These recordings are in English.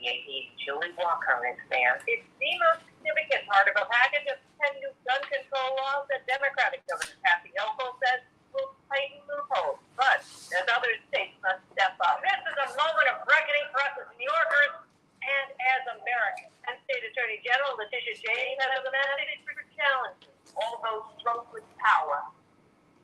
AP's Julie Walker is there. It's the most significant part of a package of 10 new gun control laws that Democratic Governor Kathy Hochul says will tighten loopholes. But as other states must step up. This is a moment of reckoning for us as New Yorkers and as Americans. And State Attorney General Letitia James has a mandate for challenges. All those strokes with power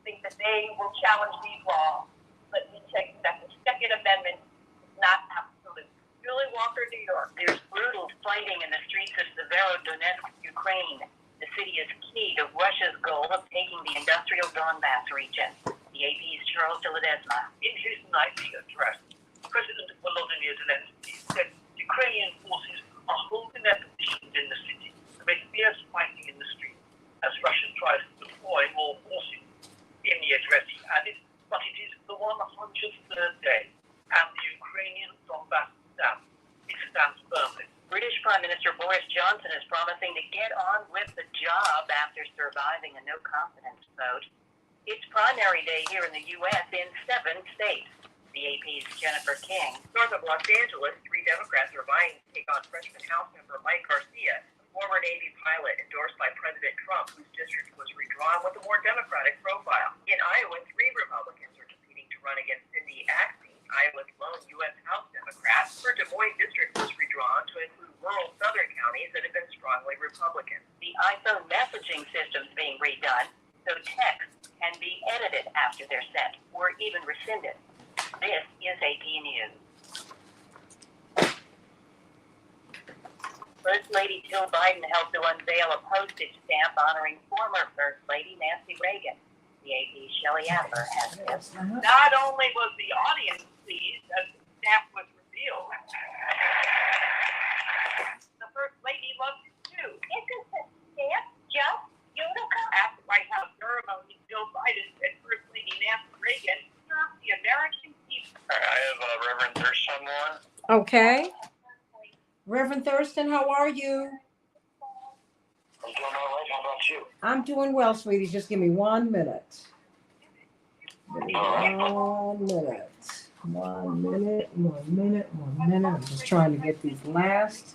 think that they will challenge these laws. But we take that the Second Amendment is not absolute. Julie Walker, New York. There's brutal fighting in the streets of Severodonetsk, Ukraine. The city is key to Russia's goal of taking the industrial Donbass region. The AP's Charles de Ledesma. In his nightly address, President Volodymyr Zelensky said Ukrainian forces are holding their positions in the city amid fierce fighting in the streets as Russia tries to deploy more forces. In the address, he added, but it is the 103rd day, and the Ukrainian Donbass stands. It stands firmly. British Prime Minister Boris Johnson is promising to get on with the job after surviving a no-confidence vote. It's primary day here in the U.S. in 7 states. The AP's Jennifer King. North of Los Angeles, 3 Democrats are vying to take on freshman House member Mike Garcia, a former Navy pilot endorsed by President Trump, whose district was redrawn with a more Democratic profile. In Iowa, 3 Republicans are competing to run against Cindy Axne, Iowa's lone U.S. House Democrat. Her Des Moines district was redrawn to include rural southern counties that have been strongly Republican. The iPhone messaging system's being redone, so texts can be edited after they're sent or even rescinded. This is AP News. First Lady Jill Biden helped to unveil a postage stamp honoring former First Lady Nancy Reagan. The AP's Shelley Apper has this. Not only was the audience pleased as the stamp was revealed, the First Lady loved it too. Isn't the stamp just beautiful? At the White House ceremony, Jill Biden said First Lady Nancy Reagan served the American people. I have Reverend Thurston on. Okay. Reverend Thurston, how are you? I'm doing all right. How about you? I'm doing well, sweetie. Just give me 1 minute. Give me 1 minute. 1 minute, 1 minute, 1 minute. I'm just trying to get these last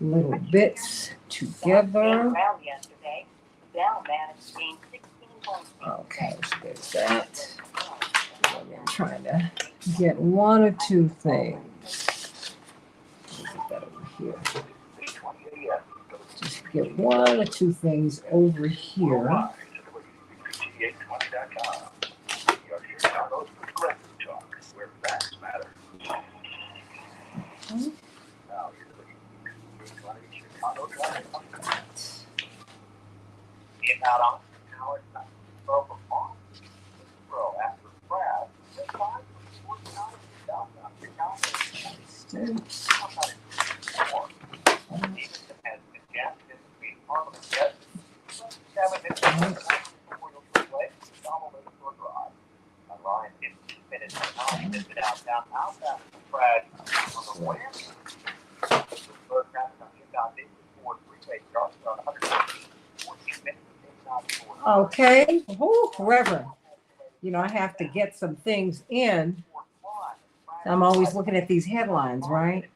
little bits together. Okay, so there's that. I'm trying to get 1 or 2 things. Get that over here. Just get 1 or 2 things over here. Okay. Oh, Reverend. You know, I have to get some things in. I'm always looking at these headlines, right?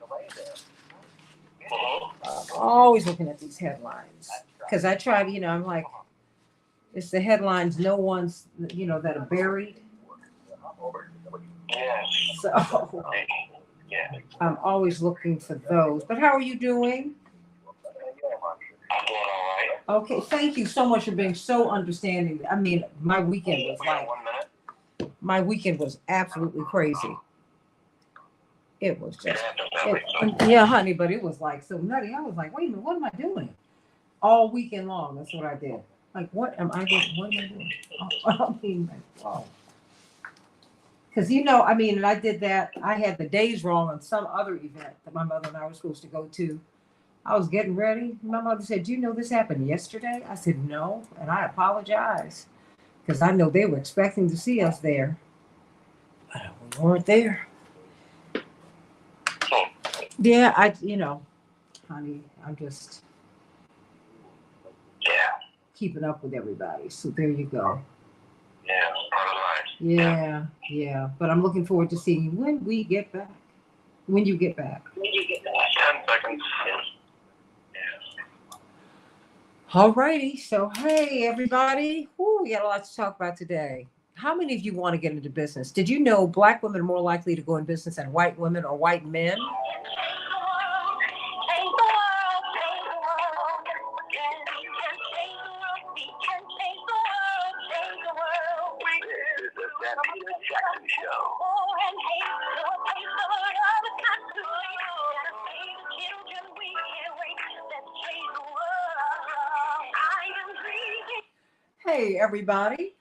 I'm always looking at these headlines. Because I try to, you know, I'm like, it's the headlines no one's, you know, that are buried. Yes. So I'm always looking for those. But how are you doing? I'm doing all right. Okay, thank you so much for being so understanding. I mean, my weekend was We got like, 1 minute. my weekend was absolutely crazy. It was just, yeah, honey, but it was like so nutty. I was like, wait a minute, what am I doing? All weekend long, that's what I did. Like, what am I doing? What am I doing? I mean, like, wow. Because, you know, I mean, and I did that. I had the days wrong on some other event that my mother and I were supposed to go to. I was getting ready. My mother said, do you know this happened yesterday? I said, no. And I apologize because I know they were expecting to see us there. But we weren't there. Yeah, you know, honey, I'm just keeping up with everybody. So there you go. Yeah, part of life. Yeah. But I'm looking forward to seeing you when we get back. When you get back. All righty. So, hey, everybody. Woo, we got a lot to talk about today. How many of you want to get into business? Did you know black women are more likely to go in business than white women or white men? This is the Santita Jackson Show. Hey, everybody.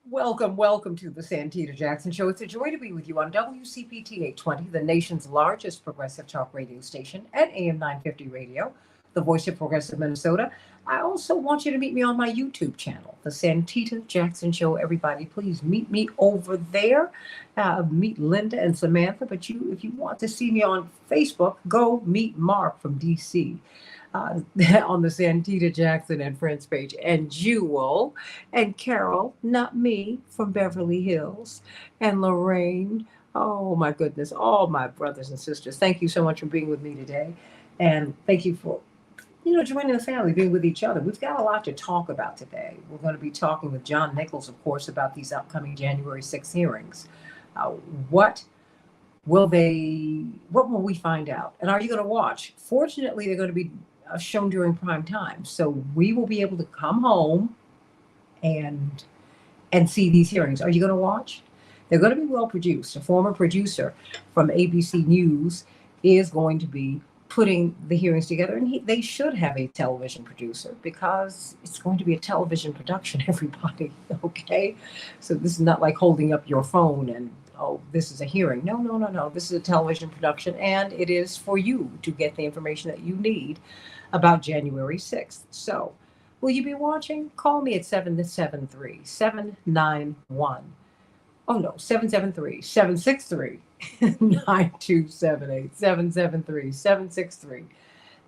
Welcome to the Santita Jackson Show. It's a joy to be with you on WCPT 820, the nation's largest progressive talk radio station, at AM 950 Radio, the voice of progressive Minnesota. I also want you to meet me on my YouTube channel, the Santita Jackson Show. Everybody, please meet me over there. Meet Linda and Samantha. But if you want to see me on Facebook, go meet Mark from DC. On the Santita Jackson and Friends page, and Jewel and Carol, not me, from Beverly Hills, and Lorraine. Oh my goodness, all my brothers and sisters. Thank you so much for being with me today. And thank you for, joining the family, being with each other. We've got a lot to talk about today. We're going to be talking with John Nichols, of course, about these upcoming January 6th hearings. What will we find out? And are you going to watch? Fortunately, they're going to be shown during prime time, so we will be able to come home and see these hearings. Are you going to watch? They're going to be well produced. A former producer from ABC News is going to be putting the hearings together, and they should have a television producer because it's going to be a television production, everybody. Okay, so this is not like holding up your phone and, oh, this is a hearing. No. This is a television production, and it is for you to get the information that you need about January 6th. So, will you be watching? Call me at 773-791. Oh no, 773-763-9278.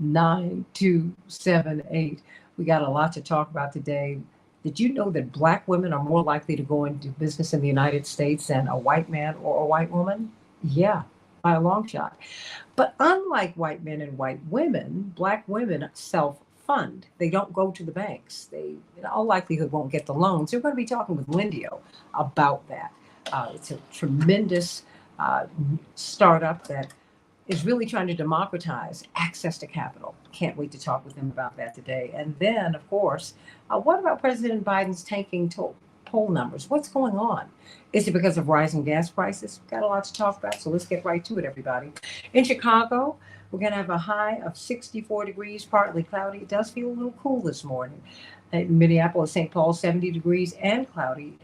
773-763-9278. We got a lot to talk about today. Did you know that black women are more likely to go into business in the United States than a white man or a white woman? Yeah, by a long shot. But unlike white men and white women, black women self-fund. They don't go to the banks. They, in all likelihood, won't get the loans. We're going to be talking with LENDIO about that. It's a tremendous startup that is really trying to democratize access to capital. Can't wait to talk with him about that today. And then, of course, what about President Biden's tanking poll numbers? What's going on? Is it because of rising gas prices? Got a lot to talk about, so let's get right to it, everybody. In Chicago, we're going to have a high of 64 degrees, partly cloudy. It does feel a little cool this morning. In Minneapolis, St. Paul, 70 degrees and cloudy.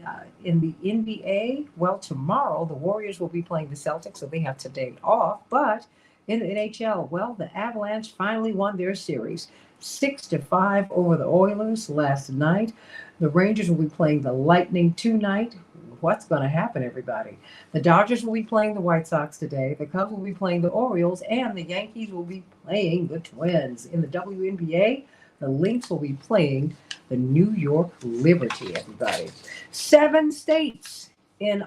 In the NBA, well, tomorrow the Warriors will be playing the Celtics, so they have today off. But in the NHL, well, the Avalanche finally won their series 6-5 over the Oilers last night. The Rangers will be playing the Lightning tonight. What's going to happen, everybody? The Dodgers will be playing the White Sox today. The Cubs will be playing the Orioles, and the Yankees will be playing the Twins. In the WNBA, the Lynx will be playing the New York Liberty, everybody. 7 states in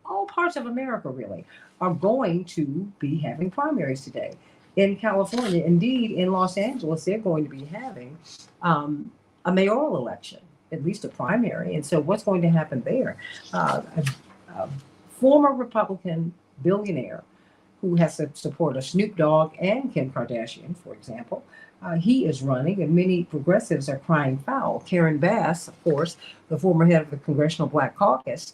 all parts of America, really, are going to be having primaries today. In California, indeed, in Los Angeles, they're going to be having a mayoral election, at least a primary. And so what's going to happen there? A former Republican billionaire who has to support a Snoop Dogg and Kim Kardashian, for example, he is running, and many progressives are crying foul. Karen Bass, of course, the former head of the Congressional Black Caucus,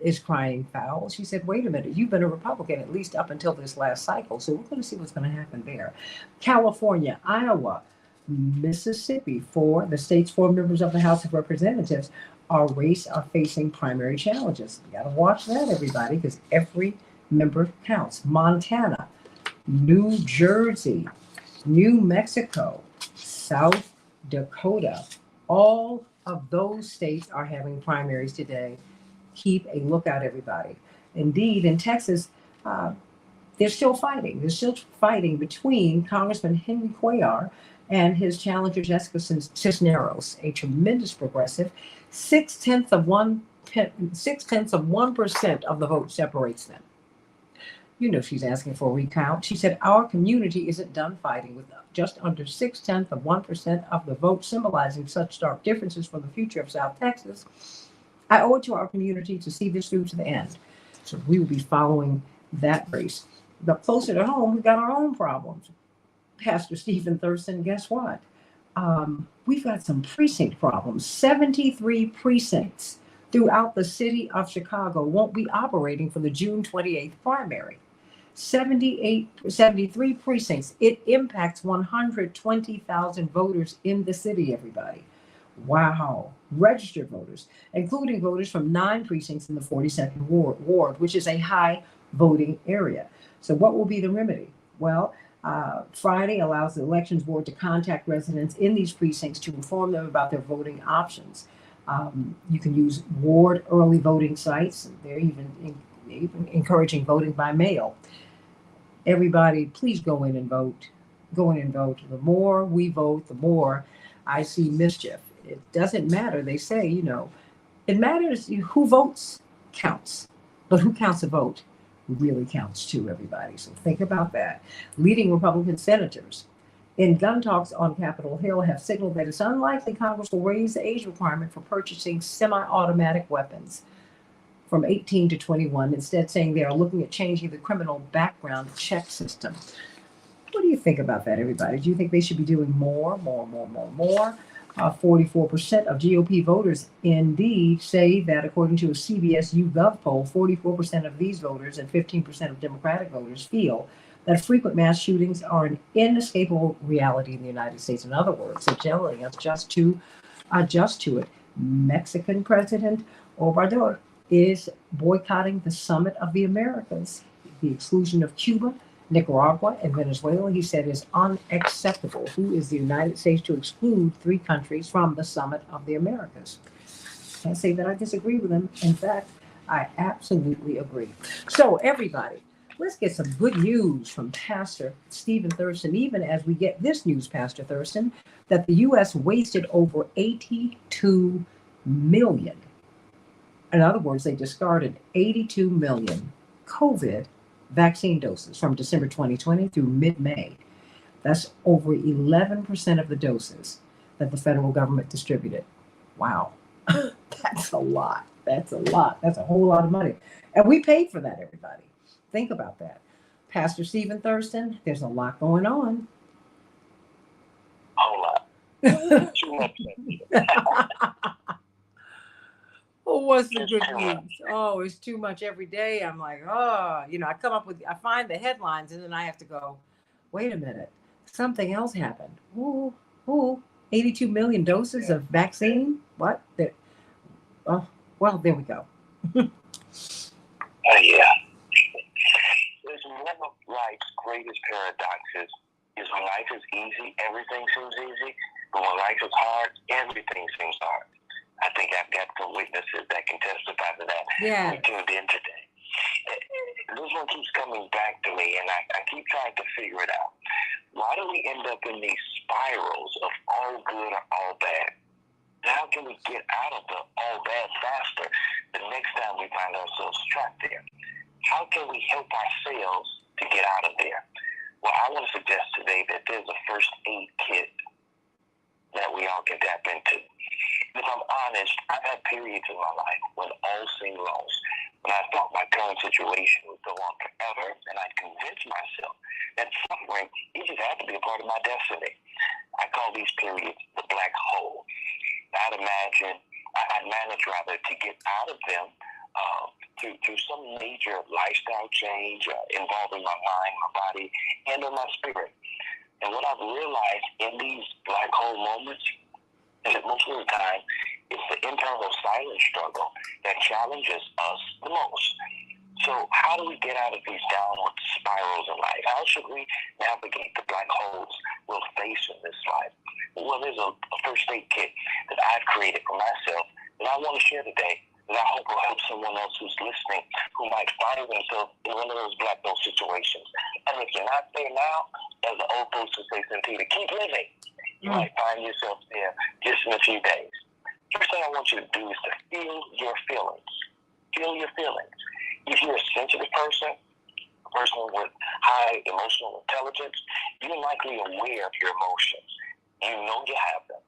is crying foul. She said, wait a minute, you've been a Republican at least up until this last cycle, so we're going to see what's going to happen there. California, Iowa, Mississippi, the state's 4 members of the House of Representatives are facing primary challenges. You got to watch that, everybody, because every member counts. Montana, New Jersey, New Mexico, South Dakota, all of those states are having primaries today. Keep a lookout, everybody. Indeed, in Texas, they're still fighting. They're still fighting between Congressman Henry Cuellar and his challenger Jessica Cisneros, a tremendous progressive. 0.6% of the vote separates them. You know she's asking for a recount. She said, our community isn't done fighting with just under 0.6% of the vote, symbolizing such stark differences for the future of South Texas. I owe it to our community to see this through to the end. So we will be following that race. But closer to home, we've got our own problems. Pastor Stephen Thurston, guess what? We've got some precinct problems. 73 precincts throughout the city of Chicago won't be operating for the June 28th primary. 73 precincts. It impacts 120,000 voters in the city, everybody. Wow. Registered voters, including voters from 9 precincts in the 42nd ward, which is a high voting area. So what will be the remedy? Well, Friday allows the elections board to contact residents in these precincts to inform them about their voting options. You can use ward early voting sites. They're even encouraging voting by mail. Everybody, please go in and vote. Go in and vote. The more we vote, the more I see mischief. It doesn't matter. They say, it matters who votes counts, but who counts a vote really counts too, everybody. So think about that. Leading Republican senators in gun talks on Capitol Hill have signaled that it's unlikely Congress will raise the age requirement for purchasing semi-automatic weapons from 18 to 21, instead saying they are looking at changing the criminal background check system. What do you think about that, everybody? Do you think they should be doing more? 44% of GOP voters indeed say that, according to a CBS YouGov poll, 44% of these voters and 15% of Democratic voters feel that frequent mass shootings are an inescapable reality in the United States. In other words, they're telling us just to adjust to it. Mexican President Obrador is boycotting the Summit of the Americas. The exclusion of Cuba, Nicaragua, and Venezuela, he said, is unacceptable. Who is the United States to exclude 3 countries from the Summit of the Americas? Can't say that I disagree with him. In fact, I absolutely agree. So, everybody, let's get some good news from Pastor Stephen Thurston, even as we get this news, Pastor Thurston, that the U.S. wasted over 82 million. In other words, they discarded 82 million COVID vaccine doses from December 2020 through mid-May. That's over 11% of the doses that the federal government distributed. Wow. That's a lot. That's a lot. That's a whole lot of money. And we paid for that, everybody. Think about that. Pastor Stephen Thurston, there's a lot going on. A whole lot. Too much. Oh, what's the good news? Oh, it's too much every day. I'm like, I find the headlines and then I have to go, wait a minute, something else happened. 82 million doses of vaccine? What? There we go. Yeah. Listen, one of life's greatest paradoxes is when life is easy, everything seems easy, but when life is hard, everything seems hard. I think I've got some witnesses that can testify to that. Yeah. We tuned in today. This one keeps coming back to me, and I keep trying to figure it out. Why do we end up in these spirals of all good or all bad? How can we get out of the all bad faster the next time we find ourselves trapped there? How can we help ourselves to get out of there? Well, I want to suggest today that there's a first aid kit that we all can tap into. If I'm honest, I've had periods in my life when all seemed lost, when I thought my current situation would go on forever, and I convinced myself that suffering, it just had to be a part of my destiny. I call these periods the black hole. I'd manage to get out of them through some major lifestyle change involving my mind, my body, and my spirit. And what I've realized in these black hole moments is that most of the time, it's the internal silent struggle that challenges us the most. So how do we get out of these downward spirals in life? How should we navigate the black holes we'll face in this life? Well, there's a first aid kit that I've created for myself that I want to share today, that I hope will help someone else who's listening who might find themselves in one of those black hole situations. And if you're not there now, as the old folks would say, Santita, keep living. You might find yourself there just in a few days. First thing I want you to do is to feel your feelings. Feel your feelings. If you're a sensitive person, person with high emotional intelligence, you're likely aware of your emotions. You know you have them.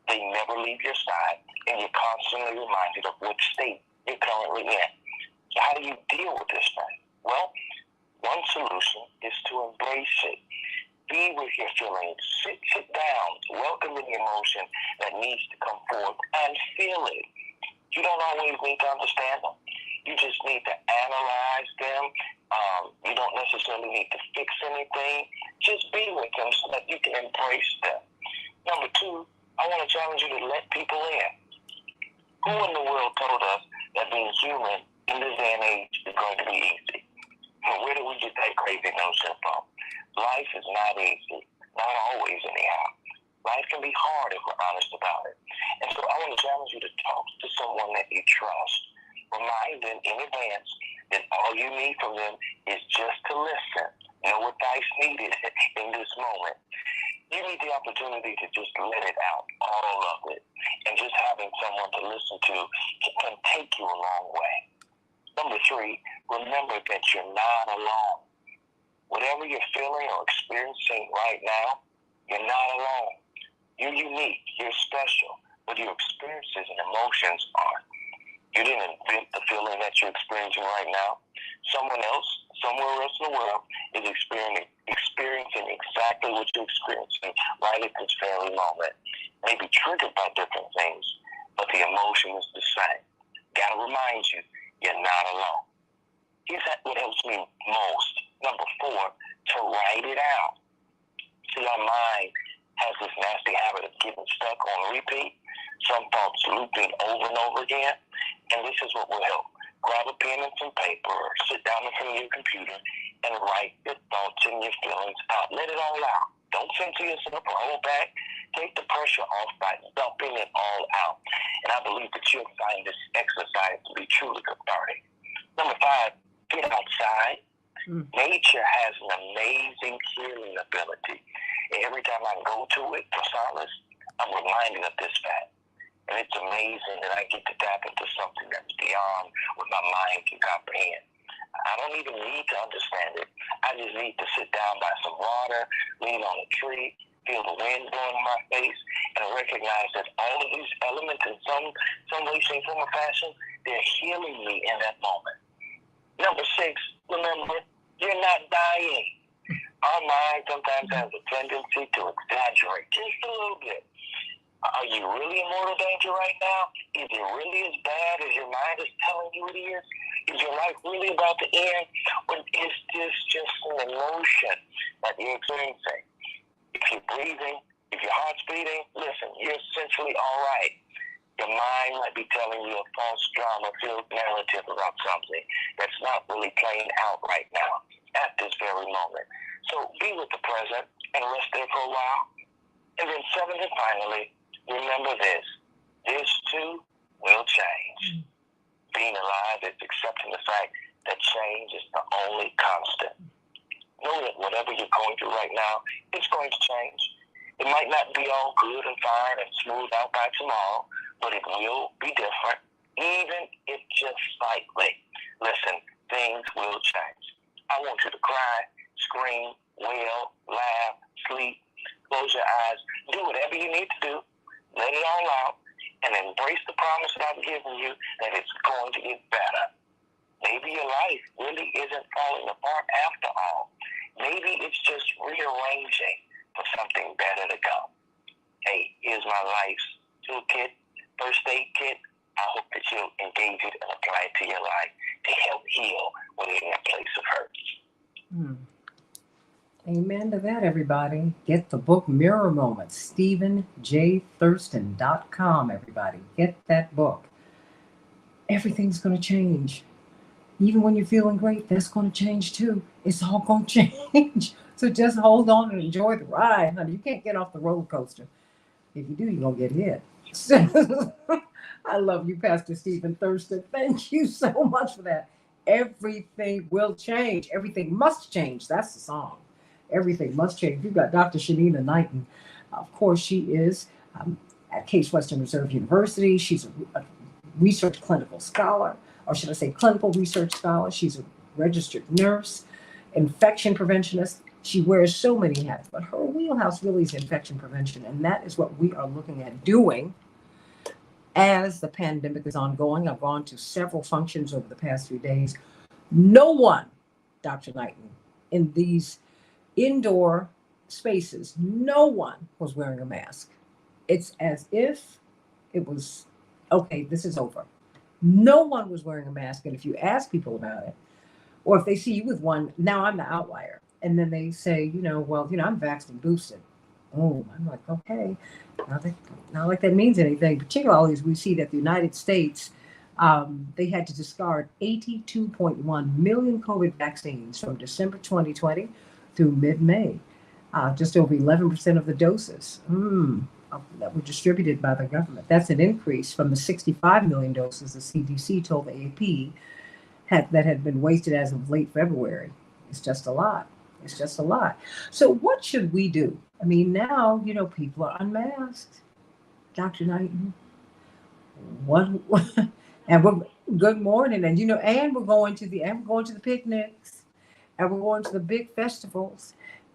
They never leave your side, and you're constantly reminded of which state you're currently in. So how do you deal with this thing? Well, one solution is to embrace it. Be with your feelings. Sit down. Welcome the emotion that needs to come forth and feel it. You don't always need to understand them. You just need to analyze them. You don't necessarily need to fix anything. Just be with them so that you can embrace them. Number two, I want to challenge you to let people in. Who in the world told us that being human in this day and age is going to be easy? And where do we get that crazy notion from? Life is not easy. Not always, anyhow. Life can be hard if we're honest about it. And so I want to challenge you to talk to someone that you trust. Remind them in advance that all you need from them is just to listen. No advice needed in this moment. You need the opportunity to just let it out, all of it. And just having someone to listen to can take you a long way. Number three, remember that you're not alone. Whatever you're feeling or experiencing right now, you're not alone. You're unique. You're special. But your experiences and emotions aren't. You didn't invent the feeling that you're experiencing right now. Someone else, somewhere else in the world, is experiencing exactly what you're experiencing right at this very moment. Maybe triggered by different things, but the emotion is the same. Gotta remind you, you're not alone. Here's what helps me most. Number four, to write it out. See, our mind has this nasty habit of getting stuck on repeat, some thoughts looping over and over again, and this is what will help. Grab a pen and some paper, or sit down in front of your computer and write your thoughts and your feelings out. Let it all out. Don't censor yourself or hold back. Take the pressure off by dumping it all out. And I believe that you'll find this exercise to be truly cathartic. Number five, get outside. Nature has an amazing healing ability. And every time I go to it for solace, I'm reminded of this fact. And it's amazing that I get to tap into something that's beyond what my mind can comprehend. I don't even need to understand it. I just need to sit down by some water, lean on a tree, feel the wind blowing in my face, and recognize that all of these elements in some way, shape, form, or fashion, they're healing me in that moment. Number six, remember, you're not dying. Our mind sometimes has a tendency to exaggerate just a little bit. Are you really in mortal danger right now? Is it really as bad as your mind is telling you it is? Is your life really about to end? Or is this just an emotion that you're experiencing? If you're breathing, if your heart's beating, listen, you're essentially all right. Your mind might be telling you a false drama-filled narrative about something that's not really playing out right now at this very moment. So be with the present and rest there for a while. And then seventh and finally, remember this. This too will change. Being alive is accepting the fact that change is the only constant. Know that whatever you're going through right now, it's going to change. It might not be all good and fine and smooth out by tomorrow, but it will be different, even if just slightly. Listen, things will change. I want you to cry, scream, wail, laugh, sleep, close your eyes, do whatever you need to do, let it all out, and embrace the promise that I've given you that it's going to get better. Maybe your life really isn't falling apart after all. Maybe it's just rearranging for something better to come. Hey, here's my life's toolkit, first aid kit. I hope that you'll engage it and apply it to your life to help heal when you're in a place of hurt. Amen to that, everybody. Get the book Mirror Moments, StephenJThurston.com, everybody. Get that book. Everything's going to change. Even when you're feeling great, that's going to change too. It's all going to change. So just hold on and enjoy the ride, honey. You can't get off the roller coaster. If you do, you're going to get hit. I love you, Pastor Stephen Thurston. Thank you so much for that. Everything will change. Everything must change. That's the song. Everything must change. You've got Dr. Shanina Knighton. Of course, she is at Case Western Reserve University. She's a research clinical scholar, or should I say clinical research scholar. She's a registered nurse. infection preventionist. She wears so many hats, but her wheelhouse really is infection prevention. And that is what we are looking at doing as the pandemic is ongoing. I've gone to several functions over the past few days. No one, Dr. Knighton, in these indoor spaces, no one was wearing a mask. It's as if it was, okay, this is over. No one was wearing a mask. And if you ask people about it, or if they see you with one, now I'm the outlier. And then they say, well, I'm vaxxed and boosted. Oh, I'm like, okay. Not like that means anything. Particularly as we see that the United States, they had to discard 82.1 million COVID vaccines from December 2020 through mid-May. Just over 11% of the doses that were distributed by the government. That's an increase from the 65 million doses the CDC told the AP that had been wasted as of late February. It's just a lot. It's just a lot. So what should we do? I mean, now, people are unmasked. Dr. Knighton, what? And we're good morning. And, and we're going to the picnics, and we're going to the big festivals.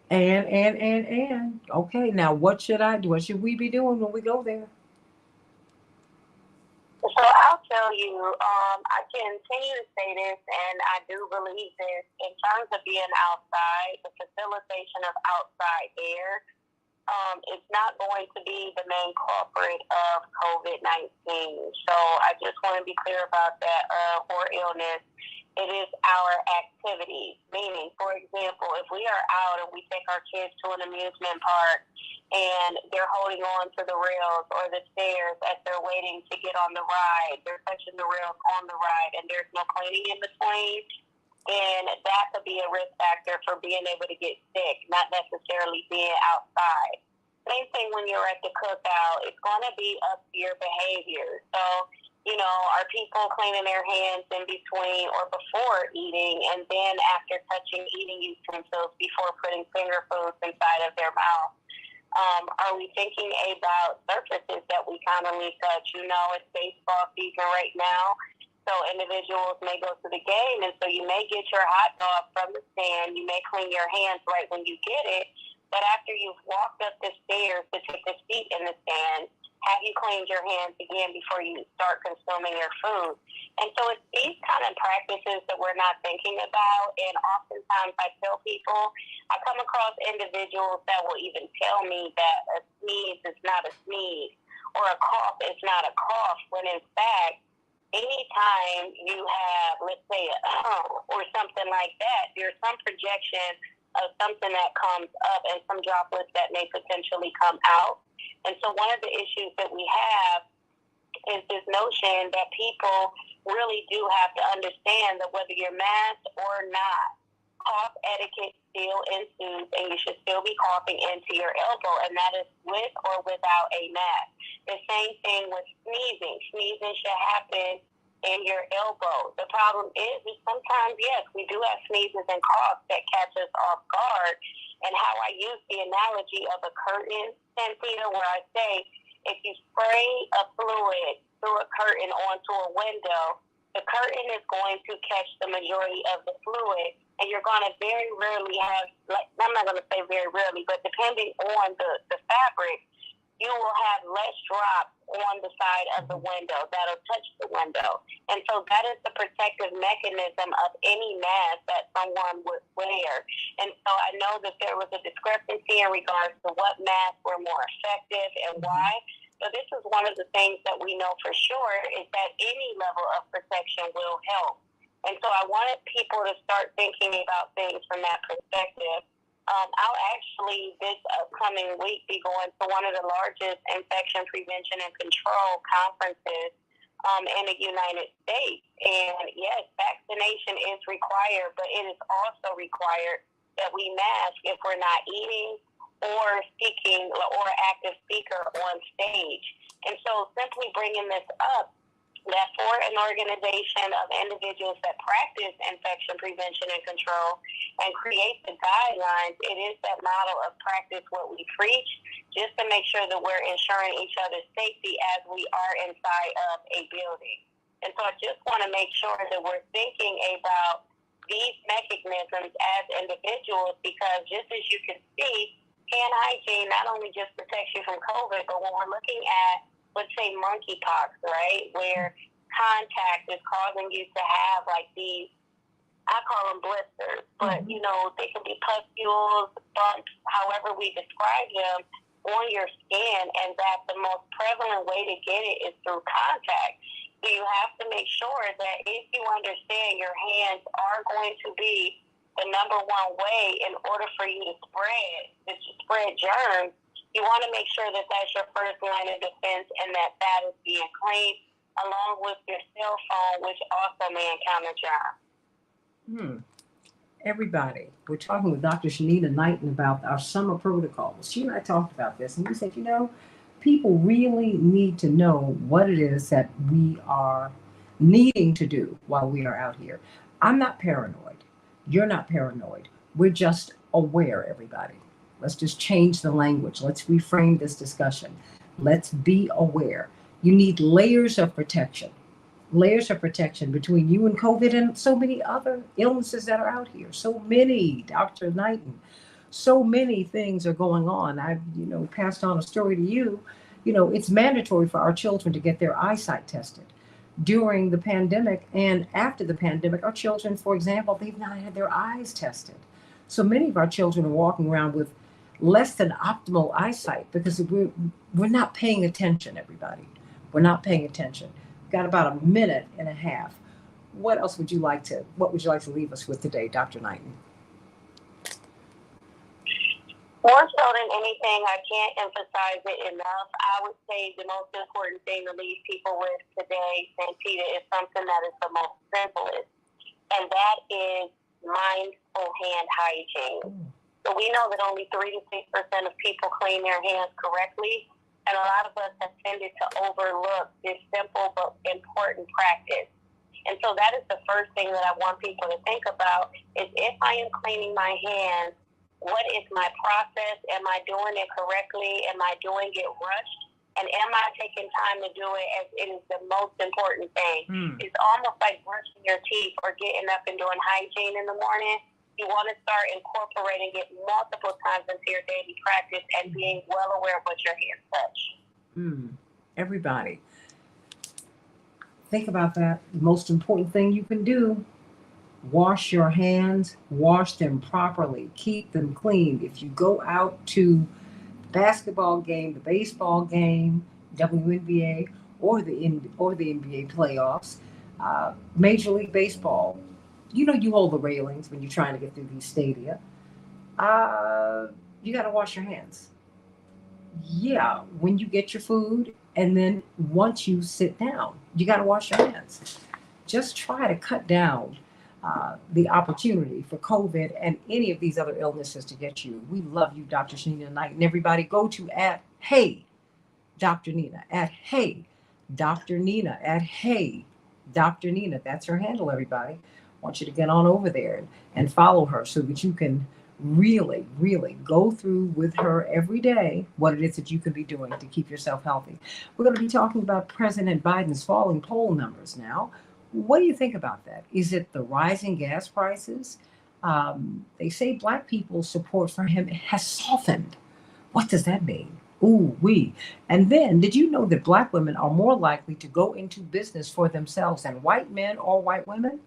And okay, now what should I do? What should we be doing when we go there? So I'll tell you, I continue to say this, and I do believe this in terms of being outside, the facilitation of outside air, it's not going to be the main culprit of COVID-19. So I just want to be clear about that, or illness. It is our activities. Meaning, for example, if we are out and we take our kids to an amusement park and they're holding on to the rails or the stairs as they're waiting to get on the ride, they're touching the rails on the ride and there's no cleaning in between, and that could be a risk factor for being able to get sick, not necessarily being outside. Same thing when you're at the cookout. It's going to be up to your behavior. So, are people cleaning their hands in between or before eating, and then after touching eating utensils before putting finger foods inside of their mouth? Are we thinking about surfaces that we commonly touch? It's baseball season right now, so individuals may go to the game, and so you may get your hot dog from the stand. You may clean your hands right when you get it, but after you've walked up the stairs to take a seat in the stand, have you cleaned your hands again before you start consuming your food? And so it's these kind of practices that we're not thinking about. And oftentimes I tell people, I come across individuals that will even tell me that a sneeze is not a sneeze or a cough is not a cough, when in fact, anytime you have, let's say, or something like that, there's some projection of something that comes up and some droplets that may potentially come out. And so one of the issues that we have is this notion that people really do have to understand that whether you're masked or not, cough etiquette still ensues, and you should still be coughing into your elbow, and that is with or without a mask. The same thing with sneezing. Sneezing should happen in your elbow. The problem is sometimes, yes, we do have sneezes and coughs that catch us off guard. And how I use the analogy of a curtain, Santita, where I say, if you spray a fluid through a curtain onto a window, the curtain is going to catch the majority of the fluid, and you're going to very rarely have, I'm not going to say very rarely, but depending on the fabric, you will have less drops on the side of the window that'll touch the window. And so that is the protective mechanism of any mask that someone would wear. And so I know that there was a discrepancy in regards to what masks were more effective and why. So this is one of the things that we know for sure is that any level of protection will help. And so I wanted people to start thinking about things from that perspective. I'll actually, this upcoming week, be going to one of the largest infection prevention and control conferences in the United States. And yes, vaccination is required, but it is also required that we mask if we're not eating or speaking or active speaker on stage. And so simply bringing this up, that for an organization of individuals that practice infection prevention and control and create the guidelines, it is that model of practice what we preach, just to make sure that we're ensuring each other's safety as we are inside of a building. And so I just want to make sure that we're thinking about these mechanisms as individuals, because just as you can see, hand hygiene not only just protects you from COVID, but when we're looking at, let's say, monkeypox, right, where contact is causing you to have like these, I call them blisters, but you know, they can be pustules, bumps, however we describe them, on your skin, and that the most prevalent way to get it is through contact. So you have to make sure that if you understand your hands are going to be the number one way in order for you to spread germs, you want to make sure that that's your first line of defense, and that is being cleaned, along with your cell phone, which also may encounter germs. Everybody, we're talking with Dr. Shanita Knighton about our summer protocols. She and I talked about this, and we said, you know, people really need to know what it is that we are needing to do while we are out here. I'm not paranoid. You're not paranoid. We're just aware, everybody. Let's just change the language. Let's reframe this discussion. Let's be aware. You need layers of protection. Layers of protection between you and COVID and so many other illnesses that are out here. So many, Dr. Knighton, so many things are going on. I've, passed on a story to you. It's mandatory for our children to get their eyesight tested during the pandemic and after the pandemic. Our children, for example, they've not had their eyes tested. So many of our children are walking around with less than optimal eyesight because we're not paying attention, everybody. We're not paying attention. Got about a minute and a half. What would you like to leave us with today, Dr. Knighton? More so than anything, I can't emphasize it enough. I would say the most important thing to leave people with today, Santita, is something that is the most simplest, and that is mindful hand hygiene. So we know that only 3 to 6% of people clean their hands correctly. And a lot of us have tended to overlook this simple but important practice. And so that is the first thing that I want people to think about is, if I am cleaning my hands, what is my process? Am I doing it correctly? Am I doing it rushed? And am I taking time to do it as it is the most important thing? It's almost like brushing your teeth or getting up and doing hygiene in the morning. You want to start incorporating it multiple times into your daily practice and being well aware of what your hands touch. Everybody, think about that. The most important thing you can do, wash your hands, wash them properly, keep them clean. If you go out to the basketball game, the baseball game, WNBA, or the NBA playoffs, Major League Baseball, you hold the railings when you're trying to get through these stadia. You got to wash your hands. Yeah, when you get your food, and then once you sit down, you got to wash your hands. Just try to cut down the opportunity for COVID and any of these other illnesses to get you. We love you, Dr. Shanita Knight, and everybody go to @Hey Dr. Nina, @Hey Dr. Nina, @Hey Dr. Nina. That's her handle, everybody. I want you to get on over there and follow her so that you can really, really go through with her every day what it is that you can be doing to keep yourself healthy. We're going to be talking about President Biden's falling poll numbers now. What do you think about that? Is it the rising gas prices? They say Black people's support for him has softened. What does that mean? Ooh-wee. And then, did you know that Black women are more likely to go into business for themselves than white men or white women?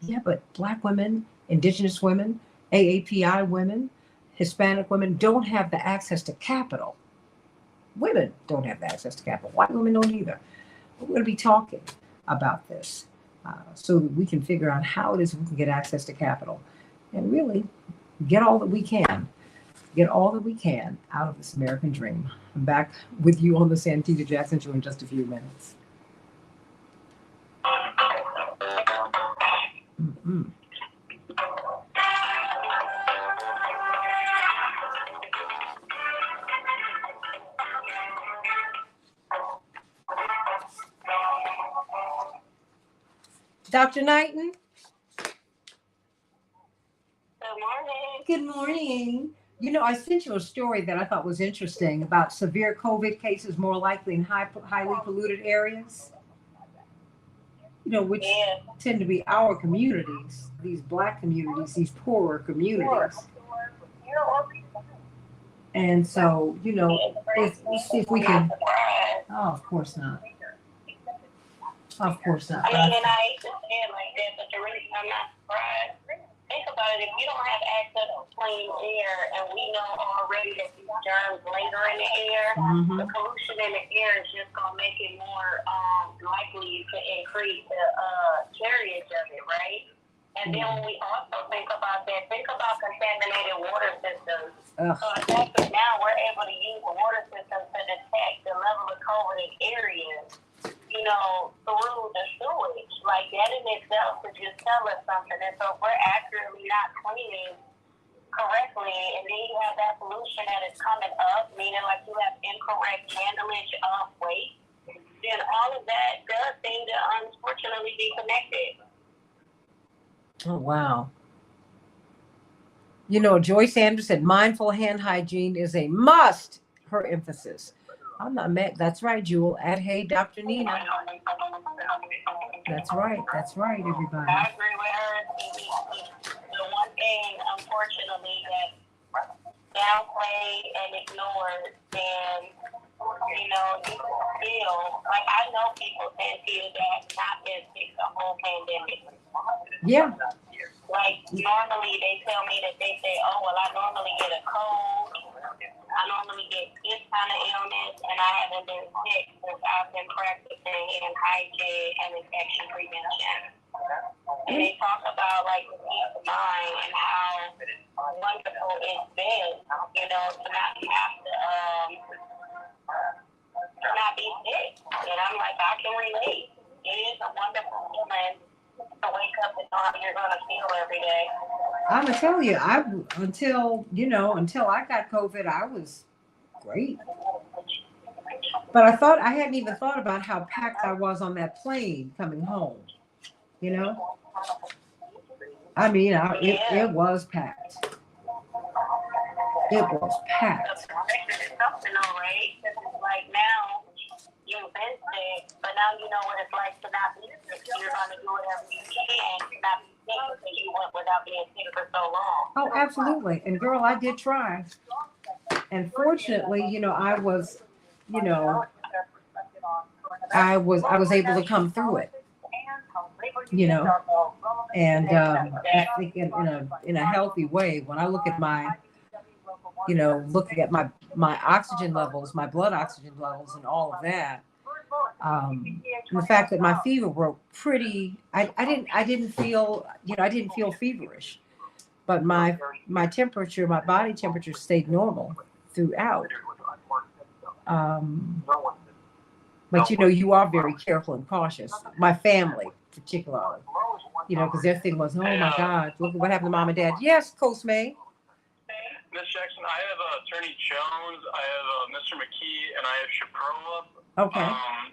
Yeah, but Black women, Indigenous women, AAPI women, Hispanic women don't have the access to capital. Women don't have the access to capital. White women don't either. We're going to be talking about this so that we can figure out how it is we can get access to capital and really get all that we can. Get all that we can out of this American dream. I'm back with you on the Santita Jackson Show in just a few minutes. Dr. Knighton? Good morning. Good morning. I sent you a story that I thought was interesting about severe COVID cases more likely in highly polluted areas. which tend to be our communities, these Black communities, these poorer communities. And so, if we can, oh, of course not. Of course not. I mean, and I hate to say it like that, but the reason I'm not surprised, think about it, if you don't have access to clean air, and we know already that these germs linger in the air, the pollution in the air is just going to make it more likely to increase the carriage of it, right? And then when we also think about that, think about contaminated water systems. So the fact that now we're able to use the water system to detect the level of COVID in areas, through the sewage, like that in itself could just tell us something. And so if we're accurately not cleaning correctly, and then you have that pollution that is coming up, meaning like you have incorrect handlage of waste, then all of that does seem to unfortunately be connected. Oh, wow. Joyce Anderson, mindful hand hygiene is a must, her emphasis. I'm not mad. That's right, Jewel. At Hey, Dr. Nina. That's right, everybody. I agree with her. The one thing, unfortunately, that downplayed and ignored, and you feel like I know people Santita that not been sick the whole pandemic. Yeah. Like normally they tell me that they say, oh well, I normally get a cold, I normally get this kind of illness, and I haven't been sick since I've been practicing in hygiene and infection prevention. And they talk about like the peace of mind and how wonderful it's been, to not have to not be sick. And I'm like, I can relate. It is a wonderful feeling to wake up and know how you're going to feel every day. I'm gonna tell you, until I got COVID, I was great. But I hadn't even thought about how packed I was on that plane coming home. I mean, it was packed. It was packed. It's something, all right? Like now, you've been sick, but now you know what it's like to not be sick. You're going to do whatever you can to not be sick because you went without being sick for so long. Oh, absolutely. And girl, I did try. And fortunately, I was able to come through it. And I think in a healthy way. When I look at looking at my oxygen levels, my blood oxygen levels, and all of that, the fact that my fever broke I didn't feel feverish, but my temperature, my body temperature stayed normal throughout. But you are very careful and cautious. My family, particularly, because their thing was, oh my God, look at what happened to mom and dad. Yes, Coach May. Ms. Jackson, I have Attorney Jones, I have Mr. McKee, and I have Shapiro up. Okay.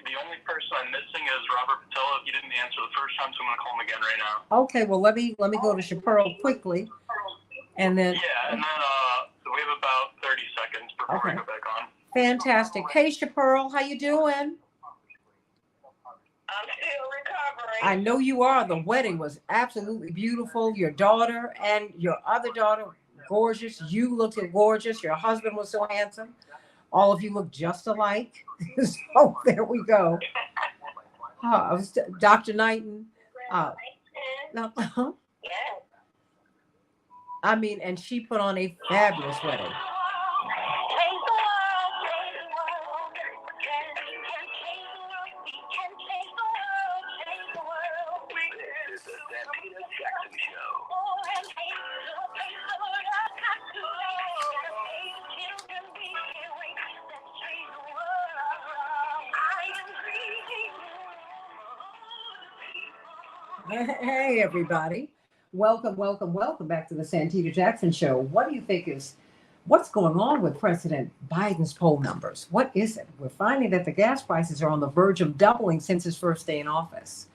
The only person I'm missing is Robert Patella. He didn't answer the first time, so I'm going to call him again right now. Okay, well let me go to Shapiro quickly, and then. Yeah, and then we have about 30 seconds before I go back on. Fantastic. Hey, Shapiro, how you doing? I'm still recovering. I know you are. The wedding was absolutely beautiful. Your daughter and your other daughter, gorgeous. You looked gorgeous. Your husband was so handsome. All of you look just alike. So there we go. Dr. Knighton. I mean, and she put on a fabulous wedding. Hey, everybody. Welcome back to the Santita Jackson Show. What do you think what's going on with President Biden's poll numbers? What is it? We're finding that the gas prices are on the verge of doubling since his first day in office.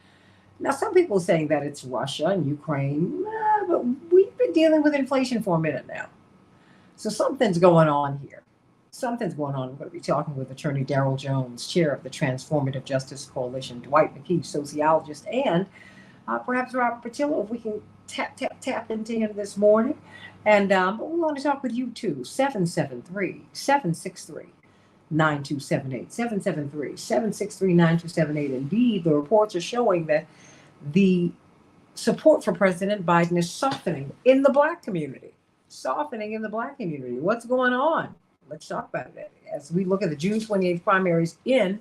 Now, some people are saying that it's Russia and Ukraine, but we've been dealing with inflation for a minute now. So something's going on here. something's going on. We're going to be talking with Attorney Darrell Jones, chair of the Transformative Justice Coalition, Dwight McKee, sociologist, and perhaps Robert Patillo, if we can tap into him this morning. And but we want to talk with you too. 773-763-9278. 773-763-9278. Indeed, the reports are showing that the support for President Biden is softening in the Black community. What's going on? Let's talk about it. As we look at the June 28th primaries in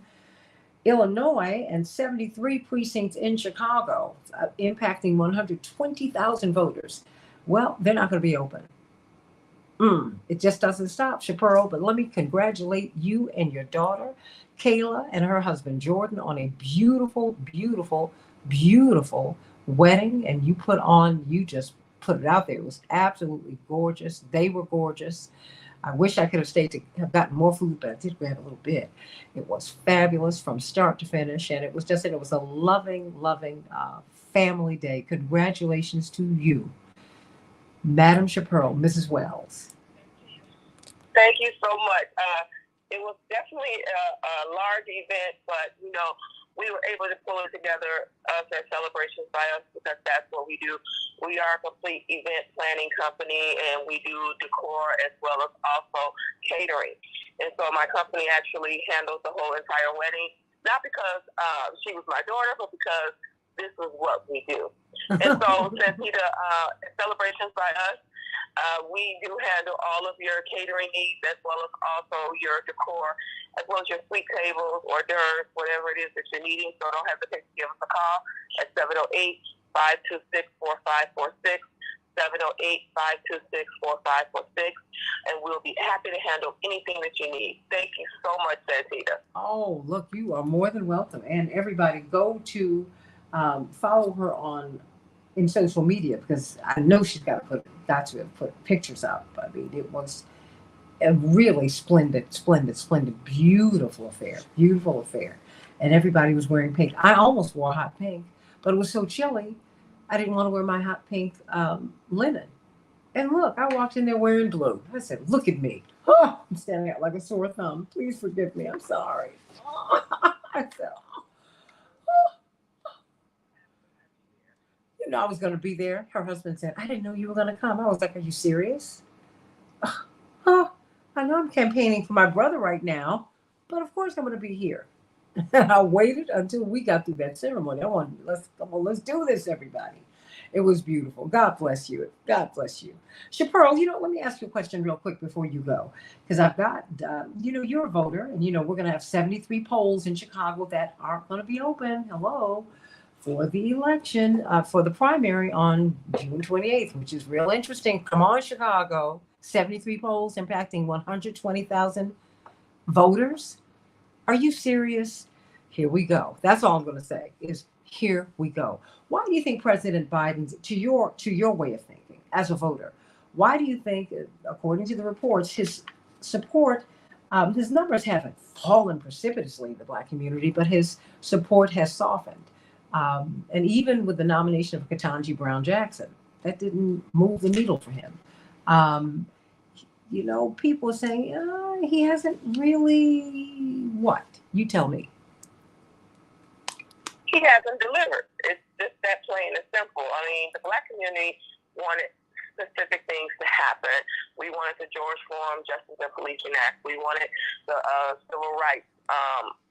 Illinois and 73 precincts in Chicago, impacting 120,000 voters. Well, they're not going to be open. It just doesn't stop, Shapiro. But let me congratulate you and your daughter, Kayla, and her husband, Jordan, on a beautiful, beautiful, beautiful wedding. And you just put it out there. It was absolutely gorgeous. They were gorgeous. I wish I could have stayed to have gotten more food, but I did grab a little bit. It was fabulous from start to finish, and it was a loving, loving family day. Congratulations to you, Madam Shapiro, Mrs. Wells. Thank you so much. It was definitely a large event, but we were able to pull it together, us at Celebrations by Us, because that's what we do. We are a complete event planning company, and we do decor as well as also catering. And so my company actually handles the whole entire wedding, not because she was my daughter, but because this is what we do. And so, Santita, at Celebrations by Us, we do handle all of your catering needs as well as also your decor, as well as your sweet tables, hors d'oeuvres, whatever it is that you're needing. So don't hesitate to give us a call at 708-526-4546, 708-526-4546, and we'll be happy to handle anything that you need. Thank you so much, Santita. Oh, look, you are more than welcome. And everybody go to follow her in social media, because I know she's got to put pictures up. I mean, it was a really splendid, beautiful affair. And everybody was wearing pink. I almost wore hot pink, but it was so chilly, I didn't want to wear my hot pink linen. And look, I walked in there wearing blue. I said, look at me. Oh, I'm standing out like a sore thumb. Please forgive me. I'm sorry. I said, I was going to be there. Her husband said, I didn't know you were going to come. I was like, are you serious? I know I'm campaigning for my brother right now, but of course I'm going to be here. And I waited until we got through that ceremony. Let's do this, everybody. It was beautiful. God bless you. Shapiro, let me ask you a question real quick before you go, because I've got, you're a voter, and, we're going to have 73 polls in Chicago that aren't going to be open. Hello. For the election, for the primary on June 28th, which is real interesting. Come on, Chicago. 73 polls impacting 120,000 voters. Are you serious? Here we go. That's all I'm going to say is here we go. Why do you think President Biden's, to your way of thinking as a voter, why do you think, according to the reports, his support, his numbers haven't fallen precipitously in the Black community, but his support has softened? And even with the nomination of Ketanji Brown Jackson, that didn't move the needle for him. People are saying he hasn't really. What? You tell me. He hasn't delivered. It's just that plain and simple. I mean, the Black community wanted specific things to happen. We wanted the George Floyd Justice and Policing Act. We wanted the civil rights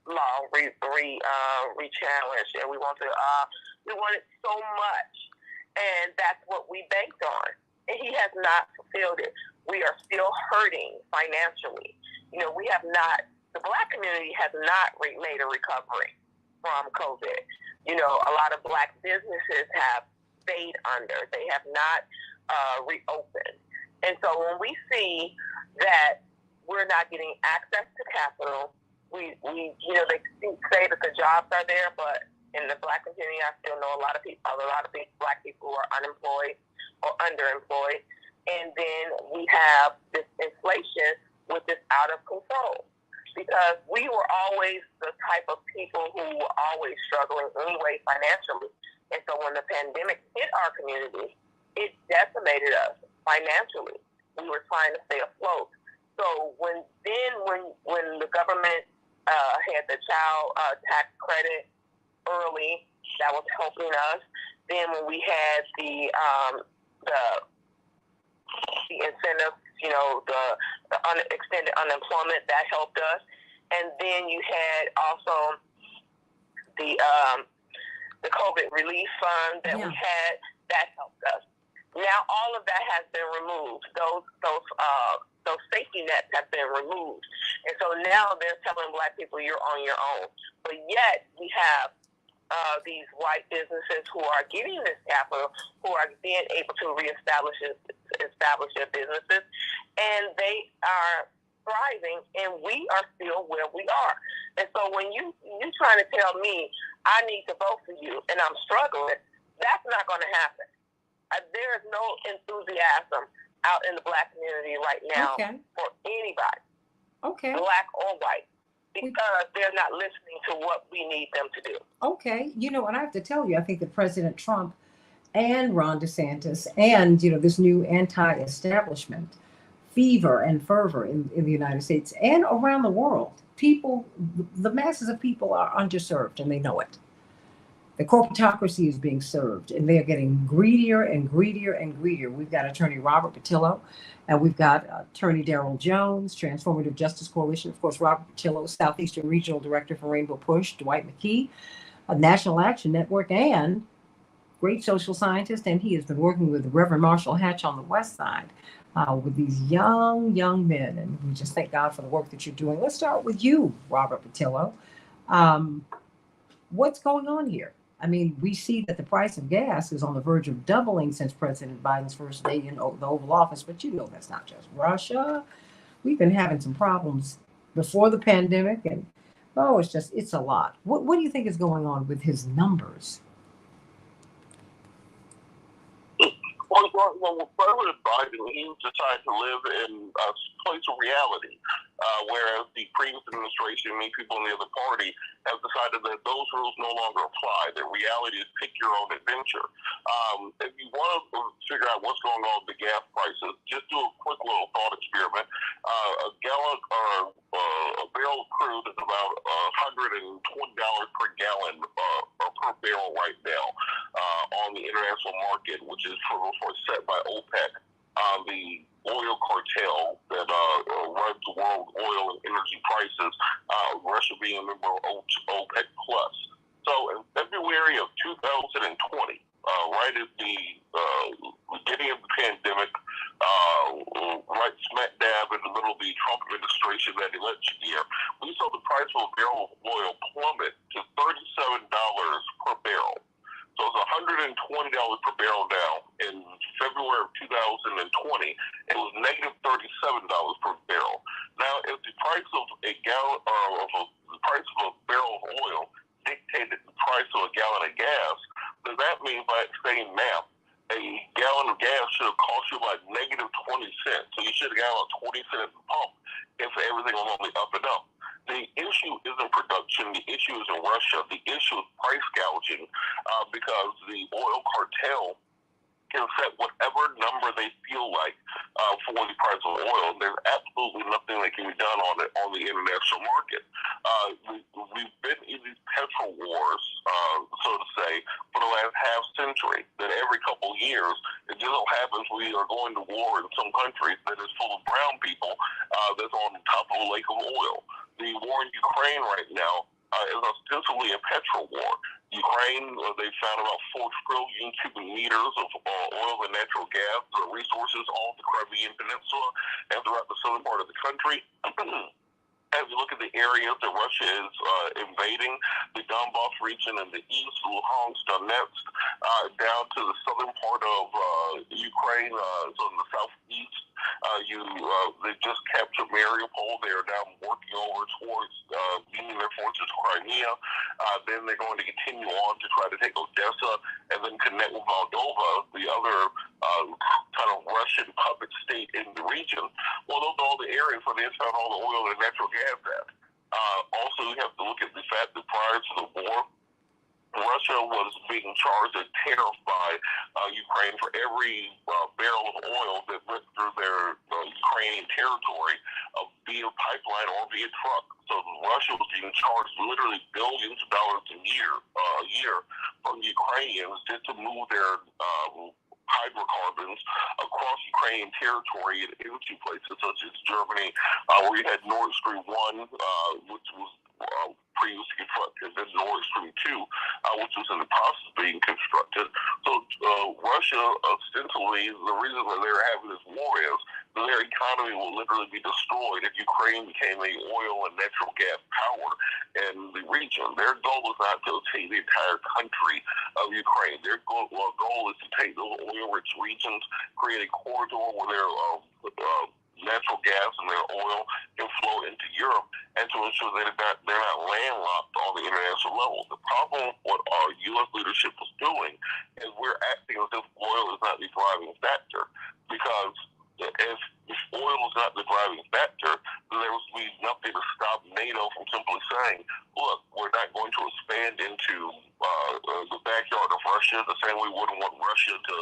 law re-challenged, and we wanted so much, and that's what we banked on. And he has not fulfilled it. We are still hurting financially. The Black community has not made a recovery from COVID. A lot of Black businesses have stayed under. They have not reopened. And so when we see that we're not getting access to capital, they say that the jobs are there, but in the Black community, I still know a lot of Black people who are unemployed or underemployed. And then we have this inflation, which is out of control, because we were always the type of people who were always struggling anyway financially. And so when the pandemic hit our community, it decimated us financially. We were trying to stay afloat. So when the government had the child tax credit early, that was helping us. Then when we had the incentives, you know, the extended unemployment, that helped us. And then you had also the COVID relief fund that we had, that helped us. Now all of that has been removed. Those safety nets have been removed. And so now they're telling Black people you're on your own. But yet we have these white businesses who are getting this capital, who are being able to establish their businesses, and they are thriving, and we are still where we are. And so when you trying to tell me I need to vote for you and I'm struggling, that's not going to happen. There is no enthusiasm out in the Black community right now for anybody, Black or white, because they're not listening to what we need them to do. Okay. You know, and I have to tell you, I think that President Trump and Ron DeSantis and, you know, this new anti-establishment fever and fervor in the United States and around the world, the masses of people are underserved, and they know it. The corporatocracy is being served, and they are getting greedier and greedier and greedier. We've got Attorney Robert Patillo, and we've got Attorney Darrell Jones, Transformative Justice Coalition. Of course, Robert Patillo, Southeastern Regional Director for Rainbow Push, Dwight McKee, a National Action Network, and great social scientist. And he has been working with Reverend Marshall Hatch on the West Side with these young men. And we just thank God for the work that you're doing. Let's start with you, Robert Patillo. What's going on here? I mean, we see that the price of gas is on the verge of doubling since President Biden's first day in the Oval Office. But you know, that's not just Russia. We've been having some problems before the pandemic, and it's a lot. What do you think is going on with his numbers? Well, President Biden, he decided to live in a place of reality, whereas the previous administration, many people in the other party, have decided that those rules no longer apply, that reality is pick your own adventure. If you want to figure out what's going on with the gas prices, just do a quick little thought experiment. A gallon or a barrel of crude is about $120 per gallon or per barrel right now on the international market, which is set by OPEC, the oil cartel that runs the world oil and energy prices, Russia being a member of OPEC Plus. So in February of 2020, right at the beginning of the pandemic, right smack dab in the middle of the Trump administration, that election year, we saw the price of a barrel of oil plummet to $37 per barrel. So it's $120 per barrel now. In February of 2020, it was negative $37 per barrel. Now, if the price of a gallon or the price of a barrel of oil dictated the price of a gallon of gas, then that means, by the same math, a gallon of gas should have cost you about negative 20 cents. So you should have got 20 cents a pump if everything was only up and up. The issue isn't production. The issue is in Russia. The issue is price gouging because the oil cartel can set whatever number they feel like for the price of oil. There's absolutely nothing that can be done on the international market. We've been in these petrol wars, so to say, for the last half century. That every couple of years, it just so happens we are going to war in some countries that is full of brown people that's on top of a lake of oil. The war in Ukraine right now is ostensibly a petrol war. Ukraine, they found about 4 trillion cubic meters of oil and natural gas resources all the Crimean Peninsula and throughout the southern part of the country. As you look at the areas that Russia is invading, the Donbass region in the east, Luhansk, Donetsk, down to the southern part of Ukraine, so in the southeast, they just captured Mariupol. They are now working over towards leading their forces to Crimea. Then they're going to continue on to try to take Odessa and then connect with Moldova, the other kind of Russian puppet state in the region. Well, those are all the areas where they found all the oil and natural gas at. Also, you have to look at the fact that prior to the war, Russia was being charged and tariffed by Ukraine for every barrel of oil that went through their Ukrainian territory via pipeline or via truck. So Russia was being charged literally billions of dollars a year from Ukrainians just to move their hydrocarbons across Ukrainian territory and into places such as Germany, where you had Nord Stream 1, which was previously constructed, and then Nord Stream 2, which was in the process of being constructed. So Russia, ostensibly, the reason why they're having this war is that their economy will literally be destroyed if Ukraine became a oil and natural gas power in the region. Their goal is not to take the entire country of Ukraine. Their goal is to take those oil-rich regions, create a corridor where their natural gas and their oil can flow into Europe, and to ensure that they're not landlocked on the international level. The problem what our U.S. leadership is doing is we're acting as if oil is not the driving factor, because if oil is not the driving factor, then there would be nothing to stop NATO from simply saying, look, we're not going to expand into the backyard of Russia, the same way we wouldn't want Russia to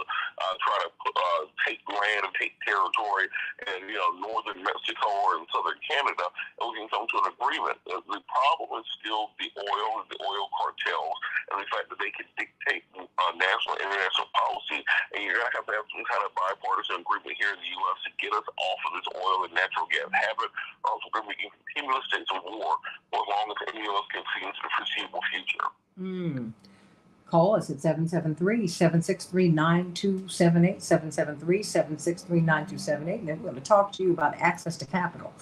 try to take land and take territory in northern Mexico or in southern Canada, and we can come to an agreement. The problem is still the oil and the oil cartels, and the fact that they can dictate national and international policy, and you're going to have some kind of bipartisan agreement here in the U.S. to get us off of this oil and natural gas habit, or else we can continue the states of war for as long as any of us can see into the foreseeable future. Call us at 773-763-9278, 773-763-9278, and then we're going to talk to you about access to capital.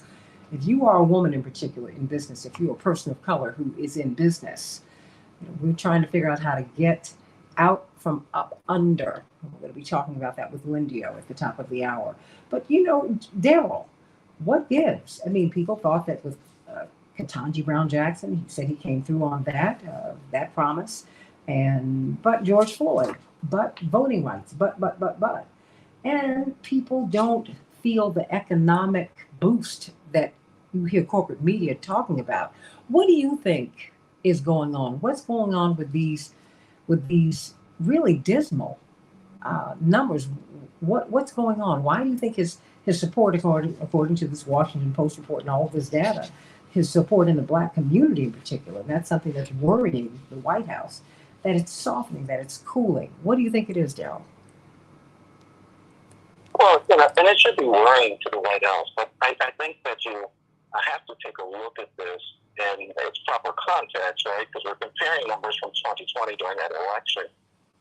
If you are a woman in particular in business, if you're a person of color who is in business, we're trying to figure out how to get out from up under. We're going to be talking about that with LENDIO at the top of the hour. But, Daryl, what gives? I mean, people thought that with Ketanji Brown Jackson, he said he came through on that promise. But George Floyd, but voting rights, but. And people don't feel the economic boost that you hear corporate media talking about. What do you think is going on? What's going on with these really dismal numbers? What's going on? Why do you think his support, according to this Washington Post report and all of this data, his support in the Black community in particular, and that's something that's worrying the White House, that it's softening, that it's cooling? What do you think it is, Daryl? Well, and it should be worrying to the White House, but I think that you have to take a look at this in its proper context, right? Because we're comparing numbers from 2020 during that election,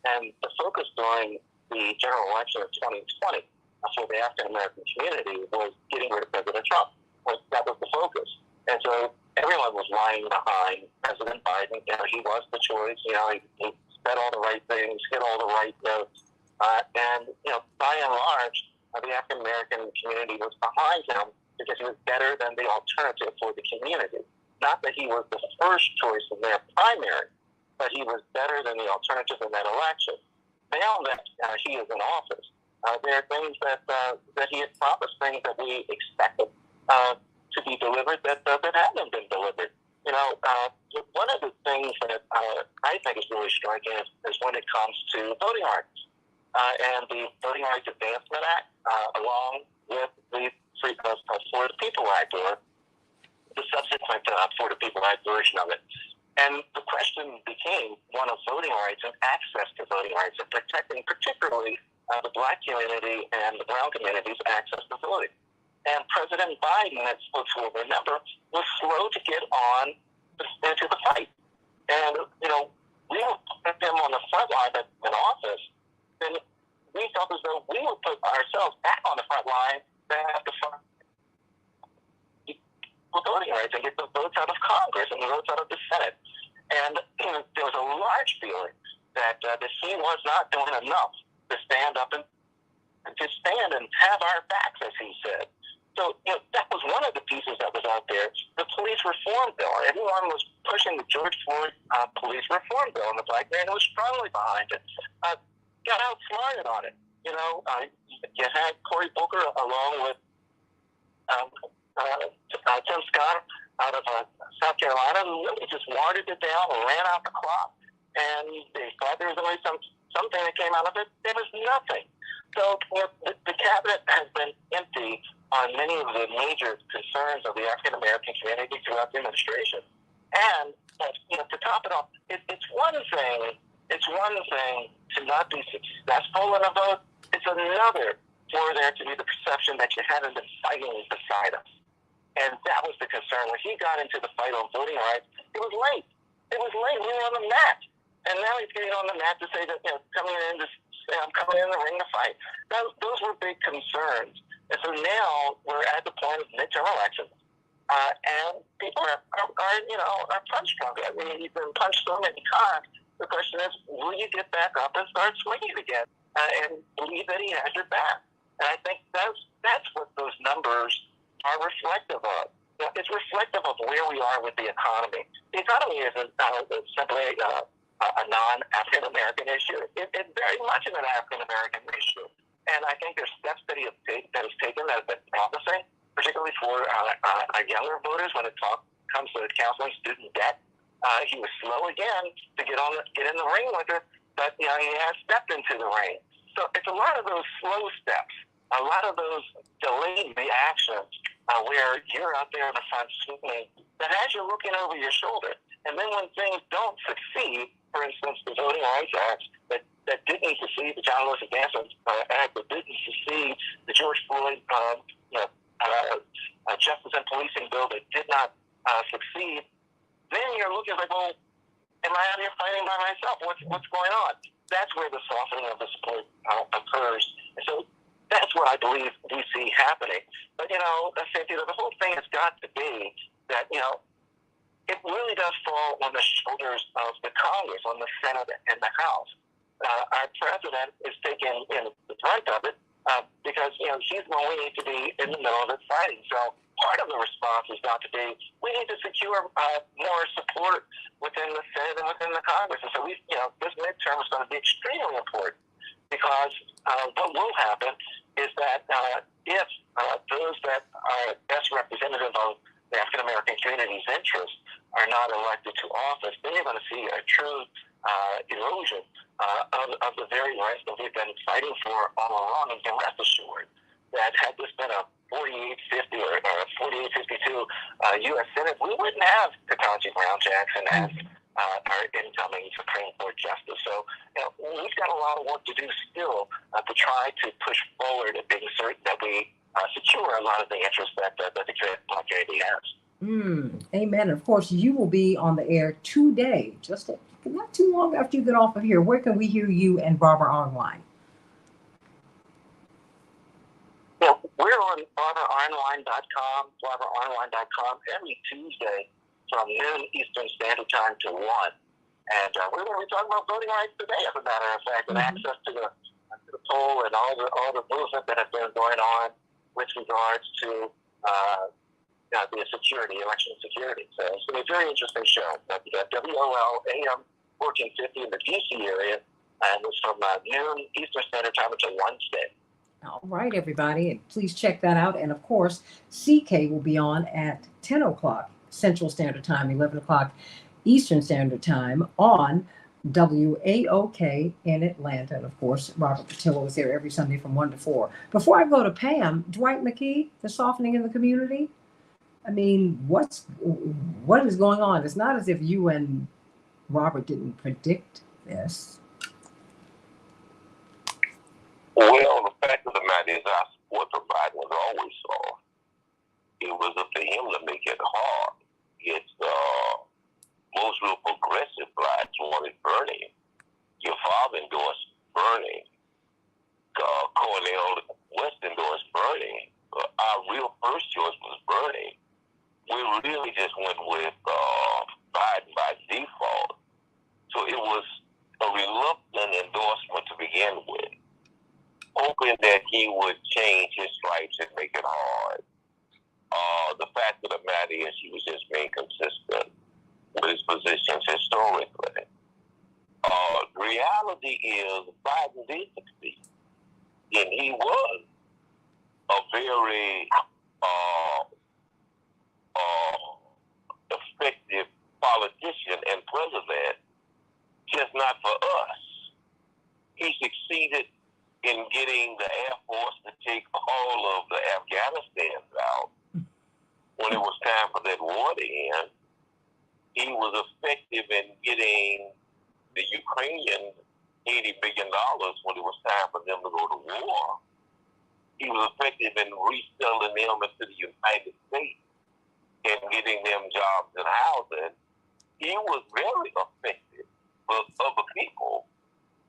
and the focus during the general election of 2020 for the African American community was getting rid of President Trump. That was the focus, and so everyone was lying behind President Biden. He was the choice. He said all the right things, hit all the right notes. And by and large, the African American community was behind him because he was better than the alternative for the community. Not that he was the first choice in their primary, but he was better than the alternative in that election. Now that he is in office, there are things that he had promised, things that we expected to be delivered that haven't been delivered. One of the things that I think is really striking is when it comes to voting rights. And the Voting Rights Advancement Act, along with the For the People Act, or the subsequent For the People Act version of it. And the question became one of voting rights and access to voting rights, and protecting particularly the Black community and the brown community's access to voting. And President Biden, as folks will remember, was slow to get on into the fight. And, we would put him on the front line in office, then we felt as though we would put ourselves back on the front line to have to fight for voting rights and get the votes out of Congress and the votes out of the Senate. And there was a large feeling that he was not doing enough to stand up and to stand and have our backs, as he said. So that was one of the pieces that was out there. The police reform bill. Everyone was pushing the George Floyd police reform bill, and the Black man was strongly behind it. Got outsmarted on it. You had Cory Booker along with Tim Scott out of South Carolina, who really just watered it down and ran out the clock. and they thought there was always something that came out of it. There was nothing. So the cabinet has been empty on many of the major concerns of the African American community throughout the administration. And to top it off, it's one thing. It's one thing to not be successful in a vote. It's another for there to be the perception that you haven't been fighting beside us. And that was the concern. When he got into the fight on voting rights, it was late. It was late. We were on the mat. And now he's getting on the mat to say that, coming in the ring to fight. Those were big concerns. And so now we're at the point of midterm elections. And people are punch drunk. I mean, he's been punched so many times. The question is, will you get back up and start swinging again and believe that he has your back? And I think that's what those numbers are reflective of. It's reflective of where we are with the economy. The economy isn't simply a non-African American issue. It's very much an African American issue. And I think there's steps that he has taken that have been promising, particularly for our younger voters when it comes to counseling student debt. He was slow again to get in the ring with it, but he has stepped into the ring. So it's a lot of those slow steps, a lot of those delayed reactions where you're out there in the front swinging that has you looking over your shoulder. And then when things don't succeed, for instance, the Voting Rights Act that didn't succeed, the John Lewis Advancement Act that didn't succeed, the George Floyd Justice and Policing Bill that did not succeed, then you're looking like, well, am I out here fighting by myself? What's going on? That's where the softening of the support occurs. And so that's what I believe we see happening. But, Santita, the whole thing has got to be that, it really does fall on the shoulders of the Congress, on the Senate and the House. Our president is taking the brunt of it because, he's the one we need to be in the middle of it fighting. So part of the response has got to be, we need to secure more support within the Senate and within the Congress. And so this midterm is going to be extremely important because what will happen is that if those that are best representative of the African American community's interests are not elected to office, then you're going to see a true erosion of the very rights that we've been fighting for all along. And can rest assured that had this been a 48-50 or 48-52 U.S. Senate, we wouldn't have Ketanji Brown Jackson as our incoming Supreme Court Justice. So we've got a lot of work to do still to try to push forward and being certain that we secure a lot of the interests that the community has. Amen. Of course, you will be on the air today, just not too long after you get off of here. Where can we hear you and Barbara online? We're on barbaraonline.com every Tuesday from noon Eastern Standard Time to 1. And we're going to be talking about voting rights today, as a matter of fact, and access to the poll and all the movement that has been going on with regards to the security, election security. So it's going to be a very interesting show. We got WOL AM 1450 in the DC area, and it's from noon Eastern Standard Time until Wednesday. All right, everybody, and please check that out. And of course, CK will be on at 10 o'clock Central Standard Time, 11 o'clock Eastern Standard Time on WAOK in Atlanta. And of course, Robert Patillo is there every Sunday from 1 to 4. Before I go to Pam, Dwight McKee, the softening in the community. I mean, what is going on? It's not as if you and Robert didn't predict this. Well, the fact of the matter is our support for Biden was always soft. It was up to him to make it hard. It's most real progressive blacks wanted Bernie. Your father endorsed Bernie. Cornel West endorsed Bernie. Our real first choice was Bernie. We really just went with Biden by default. So it was a reluctant endorsement to begin with, hoping that he would change his stripes and make it hard. The fact of the matter is he was just being consistent with his positions historically. The reality is Biden did succeed, and he was a very effective politician and president, just succeeded in getting the Air Force to take all of the Afghanistans out when it was time for that war to end. He was effective in getting the Ukrainians $80 billion when it was time for them to go to war. He was effective in reselling them into the United States and getting them jobs and housing. He was very effective for other people.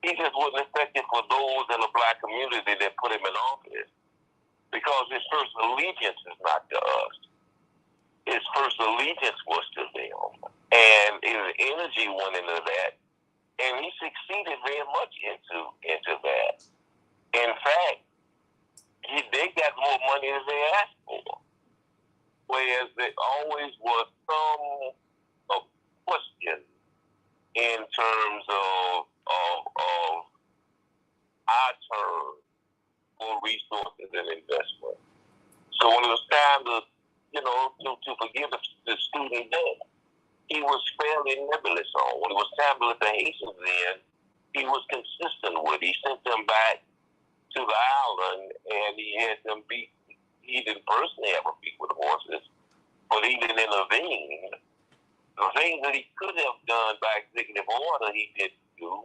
He just wasn't effective for those in the black community that put him in office, because his first allegiance is not to us. His first allegiance was to them. And his energy went into that. And he succeeded very much into that. In fact, they got more money than they asked for. Whereas there always was some question in terms of our turn for resources and investment. So when it was time to forgive the student debt, he was fairly nebulous on. When it was time to let the Haitians in, he was consistent with it. He sent them back to the island, and he had them beat. He didn't personally have a beat with the horses, but he didn't intervene. The things that he could have done by executive order, he didn't do.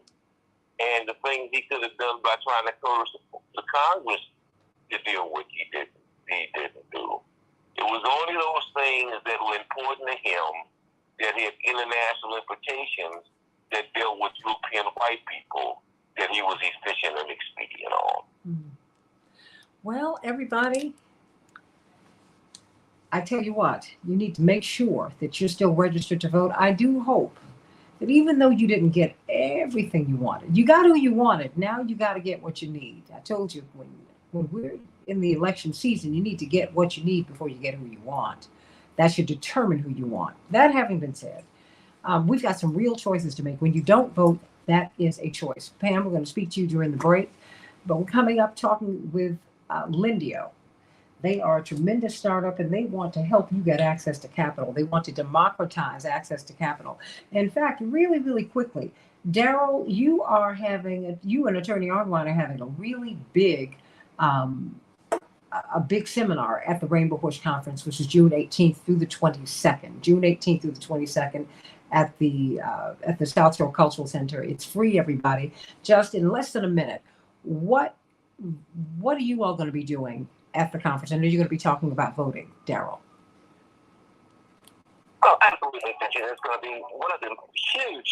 And the things he could have done by trying to coerce the Congress to deal with, he didn't do. It was only those things that were important to him that had international implications that dealt with European white people that he was efficient and expedient on. Well, everybody, I tell you what, you need to make sure that you're still registered to vote. I do hope that even though you didn't get everything you wanted, you got who you wanted. Now you got to get what you need. I told you when we're in the election season, you need to get what you need before you get who you want. That should determine who you want. That having been said, we've got some real choices to make. When you don't vote, that is a choice. Pam, we're going to speak to you during the break, but we're coming up talking with LENDIO. They are a tremendous startup, and they want to help you get access to capital. They want to democratize access to capital. In fact, really, really quickly, Daryl, you and Attorney Argwine are having a really big seminar at the Rainbow Push Conference, which is June 18th through the 22nd. June 18th through the 22nd at the South Shore Cultural Center. It's free, everybody. Just in less than a minute, what are you all going to be doing at the conference? I know you're going to be talking about voting, Daryl. Oh, absolutely, Cynthia. It's going to be one of the huge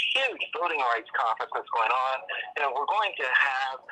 voting rights conferences that's going on. We're going to have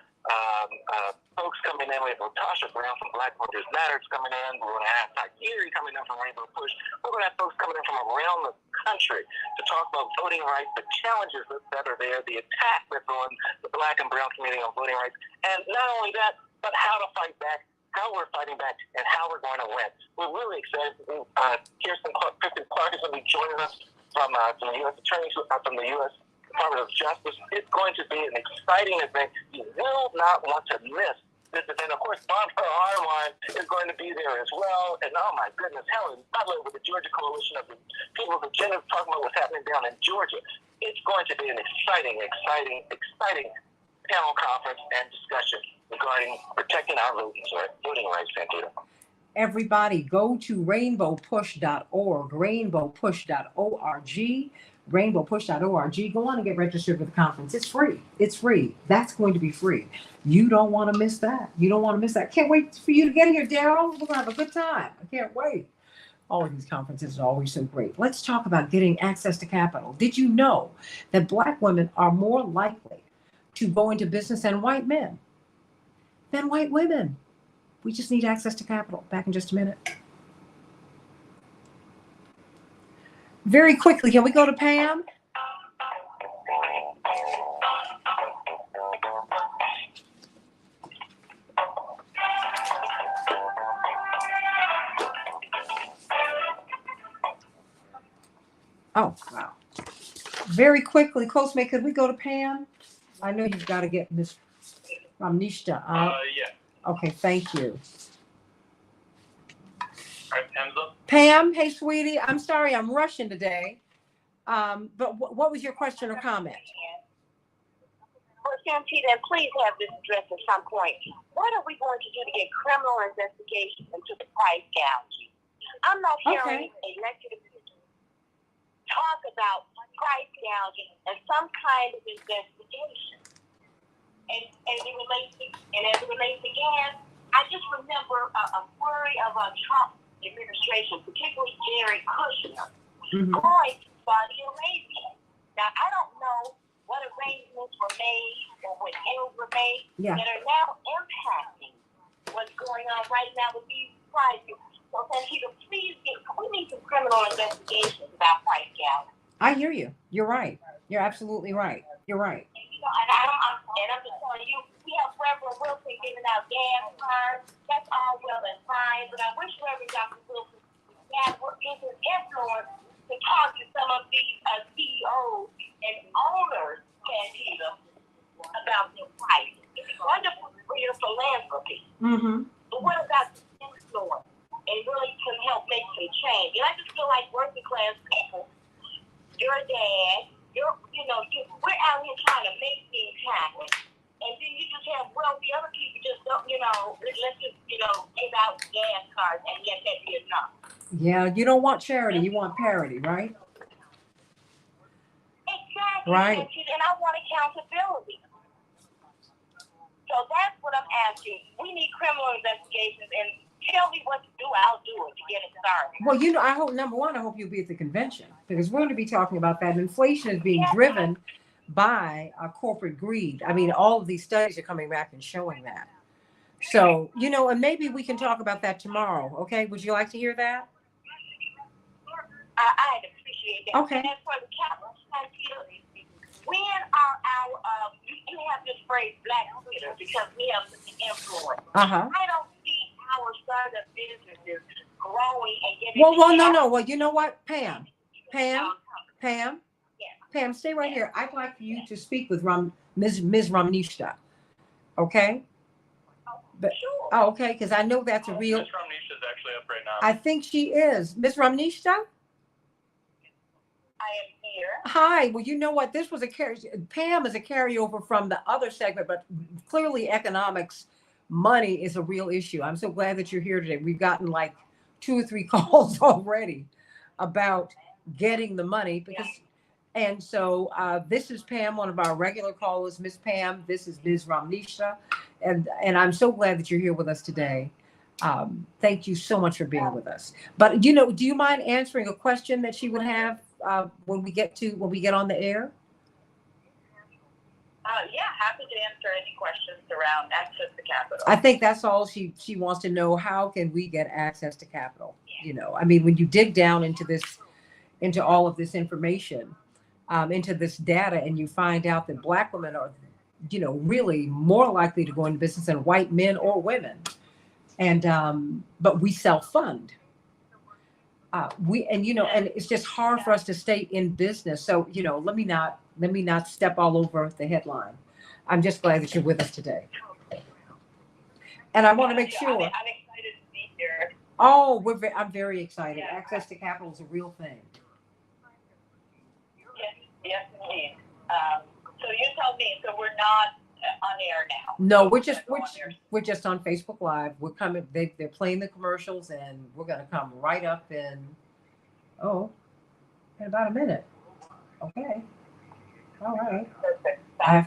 folks coming in. We have Natasha Brown from Black Voters Matters coming in. We're going to have Hygiene coming in from Rainbow Push. We're going to have folks coming in from around the country to talk about voting rights, the challenges that are there, the attack that's on the Black and Brown community on voting rights, and not only that, but how to fight back, how we're fighting back, and how we're going to win. We're really excited. Kristen Clark is going to be joining us from the U.S. Attorney, from the U.S. Department of Justice. It's going to be an exciting event. You will not want to miss this event. Of course, Barbara Arwine is going to be there as well. And oh my goodness, Helen Butler with the Georgia Coalition of the People of Virginia talking about what's happening down in Georgia. It's going to be an exciting panel conference and discussion regarding protecting our voting rights, Santita. Everybody, go to rainbowpush.org, rainbowpush.org, rainbowpush.org. Go on and get registered for the conference. It's free. It's free. That's going to be free. You don't want to miss that. You don't want to miss that. Can't wait for you to get here, Daryl. We're going to have a good time. I can't wait. All of these conferences are always so great. Let's talk about getting access to capital. Did you know that Black women are more likely to go into business than white men? Than white women. We just need access to capital. Back in just a minute. Very quickly, can we go to Pam? Oh, wow. Very quickly, Closemaker, could we go to Pam? I know you've got to get Miss Ramnishta. Yeah. Okay, thank you. All right, Pam's up. Pam, hey, sweetie. I'm sorry, I'm rushing today. But what was your question or comment? Well, Santita, and please have this addressed at some point. What are we going to do to get criminal investigations into the price gouging? I'm not hearing elected officials talk about price gouging and some kind of investigation. And as it relates to gas, I just remember a flurry of a Trump administration, particularly Jared Kushner, going to Saudi Arabia. Now, I don't know what arrangements were made or what deals were made that are now impacting what's going on right now with these prices. So, Santita, please we need some criminal investigations about price gouging. I hear you. You're right. You're absolutely right. You're right. And I'm just telling you, we have Reverend Wilson giving out gas cards. That's all well and fine, but I wish Reverend Dr. Wilson had his influence to talk to some of these CEOs and owners, Santita, about their prices. It's wonderful for your philanthropy. But what about the influence? And really can help make some change. And I just feel like working class people, your dad, we're out here trying to make things happen. And then you just have wealthy other people just don't, let's just, give out gas cards and let that be enough. Yeah, you don't want charity, you want parity, right? Exactly. Right. And I want accountability. So that's what I'm asking. We need criminal investigations and tell me what to do, I'll do it to get it started. Well, I hope, number one, I hope you'll be at the convention because we're going to be talking about that. Inflation is being driven by corporate greed. I mean, all of these studies are coming back and showing that. So, and maybe we can talk about that tomorrow. Okay. Would you like to hear that? I'd appreciate that. Okay. And as for the capital, when are our, you have this phrase, Black Twitter, because we have such an influence. I don't see our startup businesses growing and getting. No. Well, you know what, Pam, stay right here. I'd like for you to speak with Ms. Ramnishta. Okay. But okay, because I know that's a real. Ms. Ramnishta is actually up right now. I think she is. Ms. Ramnishta? I am here. Hi. Well, you know what? This was Pam is a carryover from the other segment, but clearly economics, money is a real issue. I'm so glad that you're here today. We've gotten like 2 or 3 calls already about getting the money and so this is Pam, one of our regular callers, Miss Pam. This is Ms. Ramnishta, and I'm so glad that you're here with us today. Thank you so much for being with us. But do you mind answering a question that she would have when we get on the air? Yeah, happy to answer any questions around access to capital. I think that's all she wants to know. How can we get access to capital? I mean, when you dig down into all of this information, into this data, and you find out that Black women are, really more likely to go into business than white men or women, and but we self-fund. And it's just hard for us to stay in business. So, let me not step all over the headline. I'm just glad that you're with us today. And I want to make sure. I'm excited to be here. Oh, I'm very excited. Access to capital is a real thing. Yes, indeed. So you tell me. So we're not on air now. No, we're just on Facebook Live. We're coming. They're playing the commercials, and we're going to come right up in about a minute. Okay. All right. Perfect. I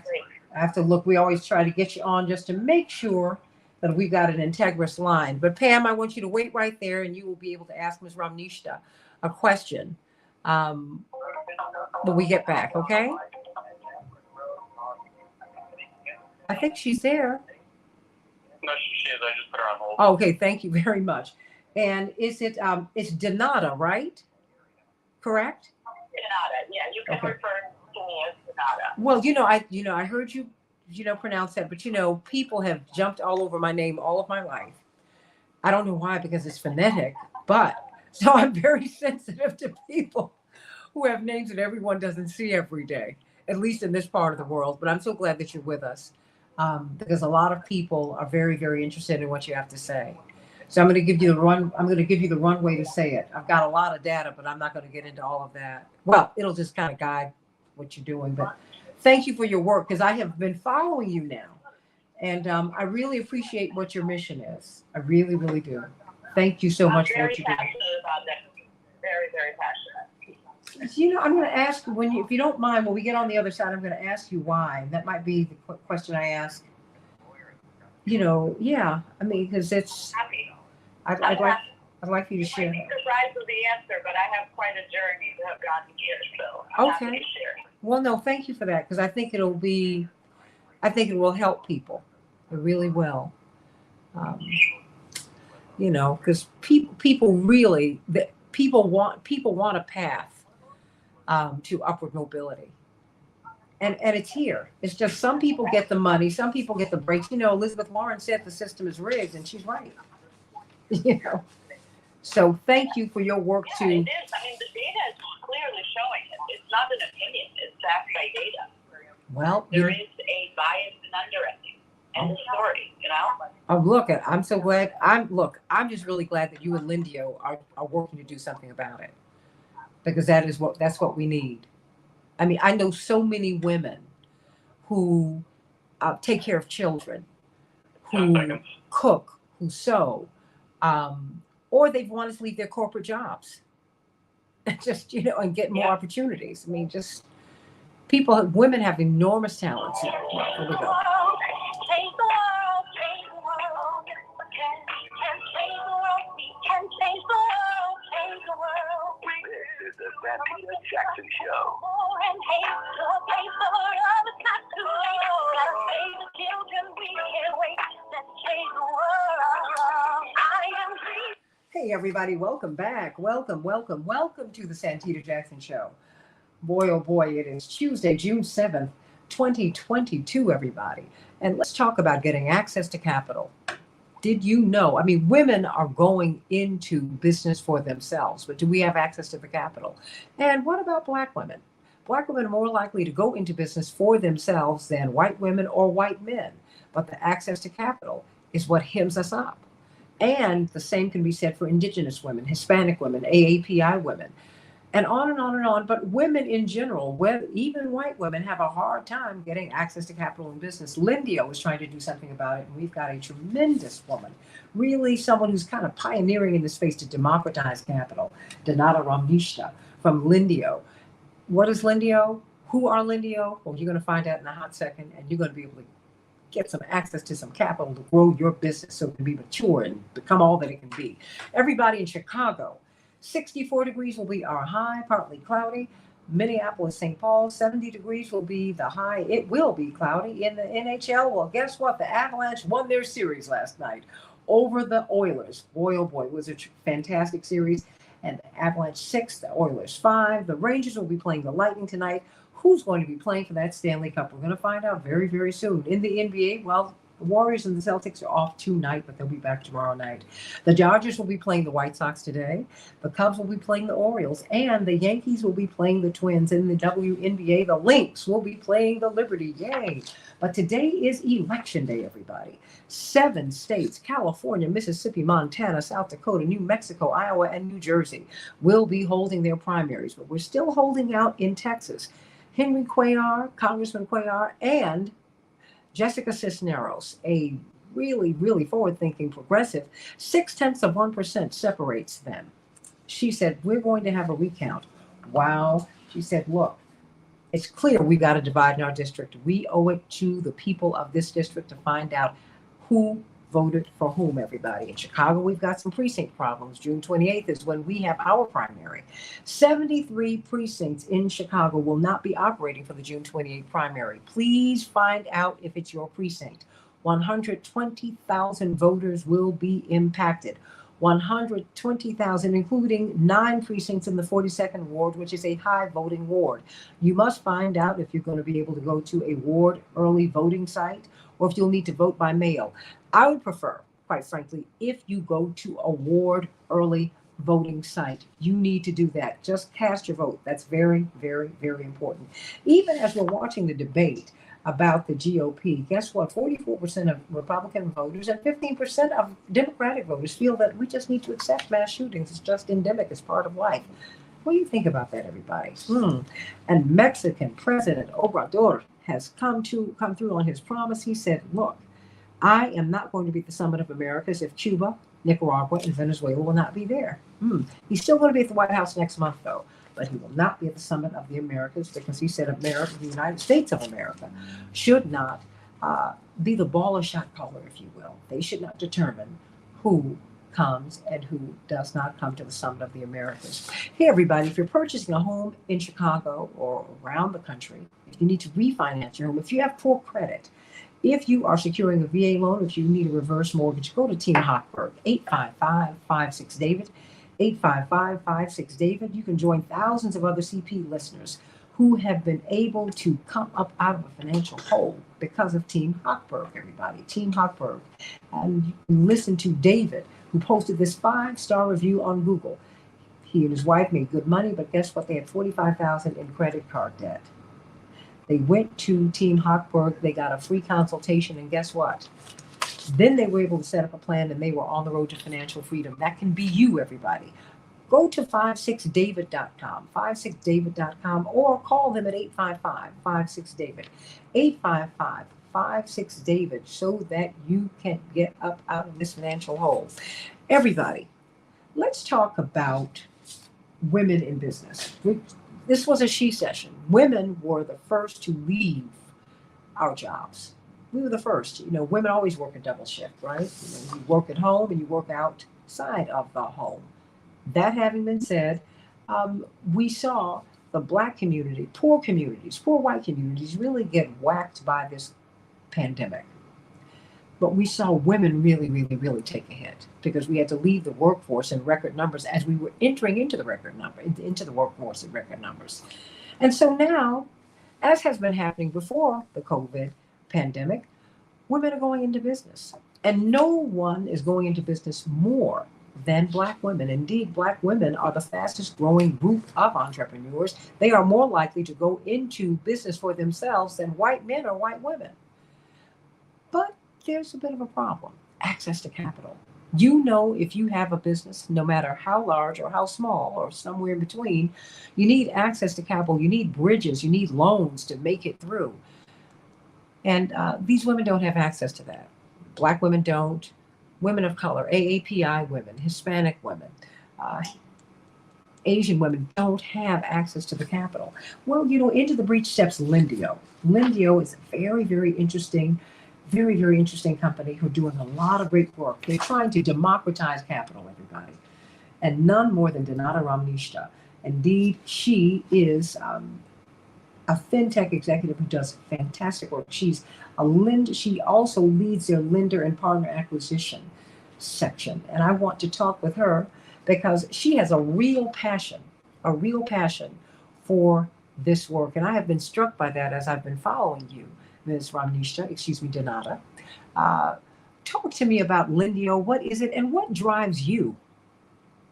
have to look. We always try to get you on just to make sure that we've got an integrous line. But Pam, I want you to wait right there, and you will be able to ask Ms. Ramnishta a question when we get back. Okay. I think she's there. No, she is. I just put her on hold. Okay, thank you very much. And is it it's Donata, right? Correct? Donata, yeah, you can refer to me as Donata. Well, I heard you pronounce that, but people have jumped all over my name all of my life. I don't know why, because it's phonetic, but so I'm very sensitive to people who have names that everyone doesn't see every day, at least in this part of the world. But I'm so glad that you're with us. Because a lot of people are very, very interested in what you have to say. So I'm going to give you the runway to say it. I've got a lot of data, but I'm not going to get into all of that. Well, it'll just kind of guide what you're doing. But thank you for your work, because I have been following you now. And I really appreciate what your mission is. I really, really do. Thank you so much for what you do. I'm very passionate about that. Very, very passionate. You know, I'm going to ask you, if you don't mind, when we get on the other side, I'm going to ask you why. That might be the question I ask. You know, yeah. I mean, because it's. Happy. I'd like you to share. You might be surprised with the answer, but I have quite a journey to have gotten here, so I'm happy to share. Well, no, thank you for that, because I think it will help people. It really will. You know, because people want a path to upward mobility. And it's here. It's just some people get the money, some people get the breaks. You know, Elizabeth Warren said the system is rigged, and she's right. You know. So thank you for your work too. It is. I mean, the data is clearly showing it. It's not an opinion. It's backed by data. Well, there is a bias in underwriting and story, you know? Oh, look, I'm so glad. I'm just really glad that you and LENDIO are working to do something about it, because that's what we need. I mean, I know so many women who take care of children, who cook, who sew, or they want to leave their corporate jobs, just, you know, and get more opportunities. I mean, just women have enormous talents. Here we go. This is the Santita Jackson Show. Hey everybody, welcome back. Welcome to the Santita Jackson Show. Boy, oh boy, it is Tuesday, June 7th, 2022, everybody. And let's talk about getting access to capital. Did you know? I mean, women are going into business for themselves, but do we have access to the capital? And what about Black women? Black women are more likely to go into business for themselves than white women or white men. But the access to capital is what hems us up. And the same can be said for Indigenous women, Hispanic women, AAPI women, and on and on and on. But women in general, even white women, have a hard time getting access to capital in business. LENDIO is trying to do something about it, and we've got a tremendous woman, really someone who's kind of pioneering in the space to democratize capital, Donata Ramnishta from LENDIO. What is LENDIO? Who are LENDIO? Well, you're going to find out in a hot second, and you're going to be able to get some access to some capital to grow your business so it can be mature and become all that it can be. Everybody in Chicago, 64 degrees will be our high, partly cloudy. Minneapolis, St. Paul, 70 degrees will be the high. It will be cloudy. In the NHL, well, guess what? The Avalanche won their series last night over the Oilers. Boy, oh boy, it was a fantastic series. And the Avalanche 6, the Oilers 5. The Rangers will be playing the Lightning tonight. Who's going to be playing for that Stanley Cup? We're going to find out very, very soon. In the NBA, well, the Warriors and the Celtics are off tonight, but they'll be back tomorrow night. The Dodgers will be playing the White Sox today. The Cubs will be playing the Orioles. And the Yankees will be playing the Twins. In the WNBA, the Lynx will be playing the Liberty. Yay. But today is Election Day, everybody. 7 states, California, Mississippi, Montana, South Dakota, New Mexico, Iowa, and New Jersey, will be holding their primaries. But we're still holding out in Texas. Henry Cuellar, Congressman Cuellar, and Jessica Cisneros, a really, really forward-thinking progressive, 0.6% separates them. She said, we're going to have a recount. Wow. She said, look, it's clear we got to divide in our district. We owe it to the people of this district to find out who voted for whom, everybody. In Chicago, we've got some precinct problems. June 28th is when we have our primary. 73 precincts in Chicago will not be operating for the June 28th primary. Please find out if it's your precinct. 120,000 voters will be impacted. 120,000, including 9 precincts in the 42nd ward, which is a high voting ward. You must find out if you're going to be able to go to a ward early voting site or if you'll need to vote by mail. I would prefer, quite frankly, if you go to a ward early voting site, you need to do that. Just cast your vote. That's very, very, very important. Even as we're watching the debate about the GOP, guess what? 44% of Republican voters and 15% of Democratic voters feel that we just need to accept mass shootings. It's just endemic. It's part of life. What do you think about that, everybody? And Mexican President Obrador has come through on his promise. He said, look, I am not going to be at the Summit of Americas if Cuba, Nicaragua, and Venezuela will not be there. He's still going to be at the White House next month, though, but he will not be at the Summit of the Americas because he said America, the United States of America, should not be the ball or shot caller, if you will. They should not determine who comes and who does not come to the Summit of the Americas. Hey, everybody, if you're purchasing a home in Chicago or around the country, if you need to refinance your home, if you have poor credit, if you are securing a VA loan, if you need a reverse mortgage, go to Team Hochberg, 855-56-DAVID, 855-56-DAVID. You can join thousands of other CP listeners who have been able to come up out of a financial hole because of Team Hochberg, everybody. Team Hochberg. And you can listen to David, who posted this 5-star review on Google. He and his wife made good money, but guess what? They had $45,000 in credit card debt. They went to Team Hochberg. They got a free consultation, and guess what? Then they were able to set up a plan, and they were on the road to financial freedom. That can be you, everybody. Go to 56david.com, 56david.com, or call them at 855-56-DAVID, 855-56-DAVID, so that you can get up out of this financial hole. Everybody, let's talk about women in business. This was a she session. Women were the first to leave our jobs. We were the first. You know, women always work a double shift, right? You work at home and you work outside of the home. That having been said, we saw the Black community, poor white communities really get whacked by this pandemic. But we saw women really, really, really take a hit because we had to leave the workforce in record numbers as we were entering into the workforce in record numbers. And so now, as has been happening before the COVID pandemic, women are going into business. And no one is going into business more than Black women. Indeed, Black women are the fastest growing group of entrepreneurs. They are more likely to go into business for themselves than white men or white women. But there's a bit of a problem: access to capital. You know, if you have a business, no matter how large or how small or somewhere in between, you need access to capital. You need bridges. You need loans to make it through. And these women don't have access to that. Black women don't. Women of color, AAPI women, Hispanic women, Asian women don't have access to the capital. Well, you know, into the breach steps LENDIO. LENDIO is a very, very interesting company who are doing a lot of great work. They're trying to democratize capital, everybody. And none more than Donata Ramnishta. Indeed, she is a fintech executive who does fantastic work. She also leads their lender and partner acquisition section. And I want to talk with her because she has a real passion for this work. And I have been struck by that as I've been following you, Ms. Donata. Talk to me about LENDIO. What is it and what drives you?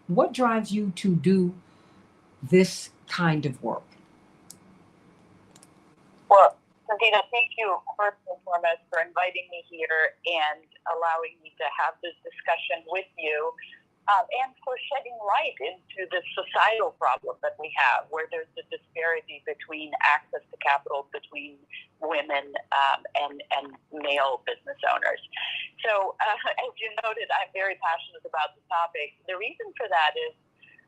What drives you to do this kind of work? Well, Santita, thank you first and foremost for inviting me here and allowing me to have this discussion with you, and for shedding light into the societal problem that we have, where there's a disparity between access to capital between women and male business owners. So, as you noted, I'm very passionate about the topic. The reason for that is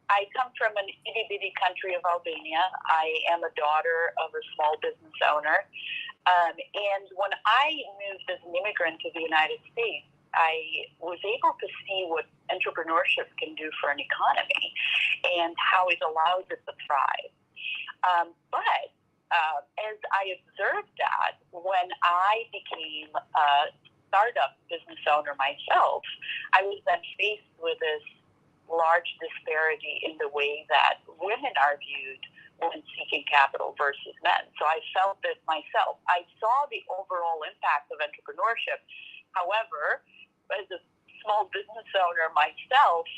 I come from an itty-bitty country of Albania. I am a daughter of a small business owner. And when I moved as an immigrant to the United States, I was able to see what entrepreneurship can do for an economy and how it allows it to thrive. But as I observed that, when I became a startup business owner myself, I was then faced with this large disparity in the way that women are viewed when seeking capital versus men. So I felt this myself. I saw the overall impact of entrepreneurship. However, as a small business owner myself,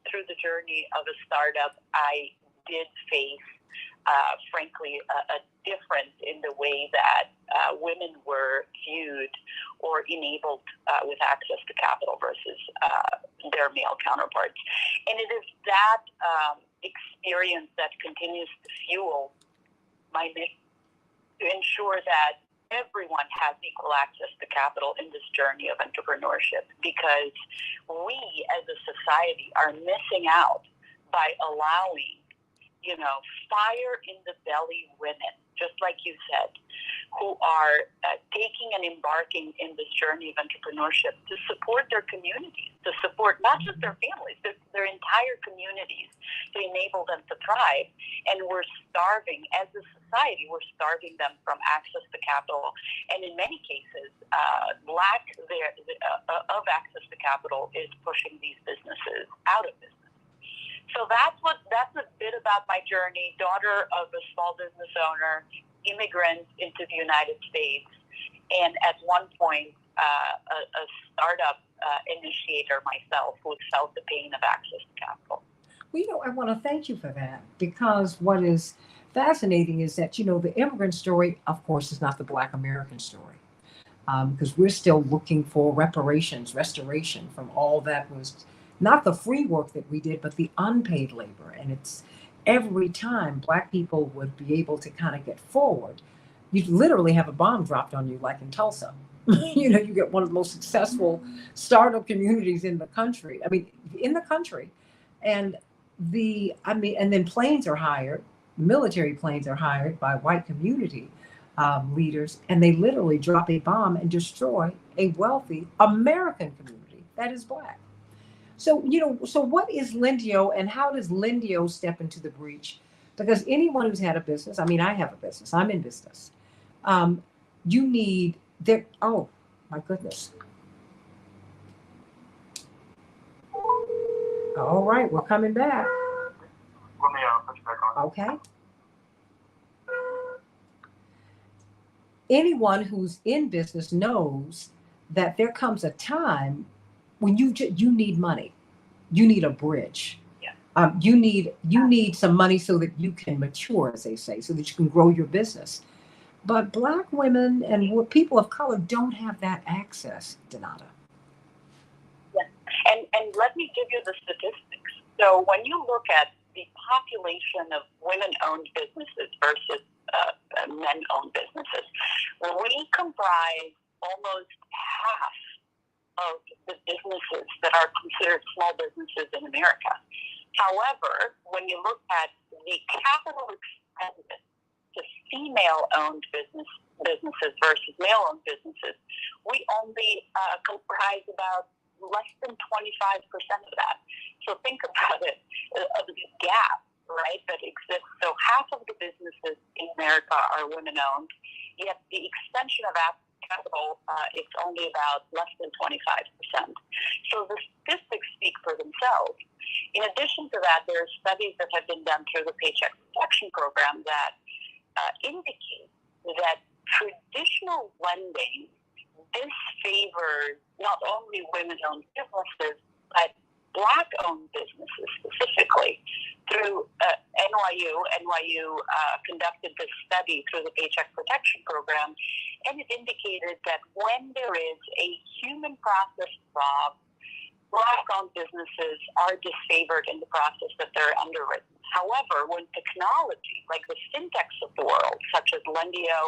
through the journey of a startup, I did face, frankly, a difference in the way that women were viewed or enabled with access to capital versus their male counterparts. And it is that experience that continues to fuel my mission to ensure that everyone has equal access to capital in this journey of entrepreneurship, because we as a society are missing out by allowing, fire in the belly women, just like you said, who are taking and embarking in this journey of entrepreneurship to support their communities, to support not just their families, their entire communities, to enable them to thrive. And we're starving, as a society, we're starving them from access to capital. And in many cases, lack of access to capital is pushing these businesses out of business. So that's a bit about my journey, daughter of a small business owner, immigrant into the United States, and at one point, a startup initiator myself who felt the pain of access to capital. Well, I want to thank you for that, because what is fascinating is that, the immigrant story, of course, is not the Black American story, because we're still looking for reparations, restoration from all that was not the free work that we did, but the unpaid labor. And it's every time Black people would be able to kind of get forward, you literally have a bomb dropped on you, like in Tulsa. You get one of the most successful startup communities in the country. And and then planes are hired, military planes are hired by white community leaders, and they literally drop a bomb and destroy a wealthy American community that is Black. So, so what is LENDIO, and how does LENDIO step into the breach? Because anyone who's had a business, I have a business, I'm in business. You need that. Oh my goodness. All right, we're coming back. Let me push back on. Okay. Anyone who's in business knows that there comes a time when you need money, you need a bridge. Yeah. You need some money so that you can mature, as they say, so that you can grow your business. But Black women and people of color don't have that access, Donata. Yeah. And let me give you the statistics. So when you look at the population of women-owned businesses versus men-owned businesses, we comprise almost half of the businesses that are considered small businesses in America. However, when you look at the capital expenditure to female-owned businesses versus male-owned businesses, we only comprise about less than 25% of that. So think about it, the gap, right, that exists. So half of the businesses in America are women-owned, yet the extension of capital, it's only about less than 25%. So the statistics speak for themselves. In addition to that, there are studies that have been done through the Paycheck Protection Program that indicate that traditional lending disfavors not only women-owned businesses, but Black-owned businesses specifically. Through NYU conducted this study through the Paycheck Protection Program, and it indicated that when there is a human process fraud, Black-owned businesses are disfavored in the process that they're underwritten. However, when technology, like the fintechs of the world, such as LENDIO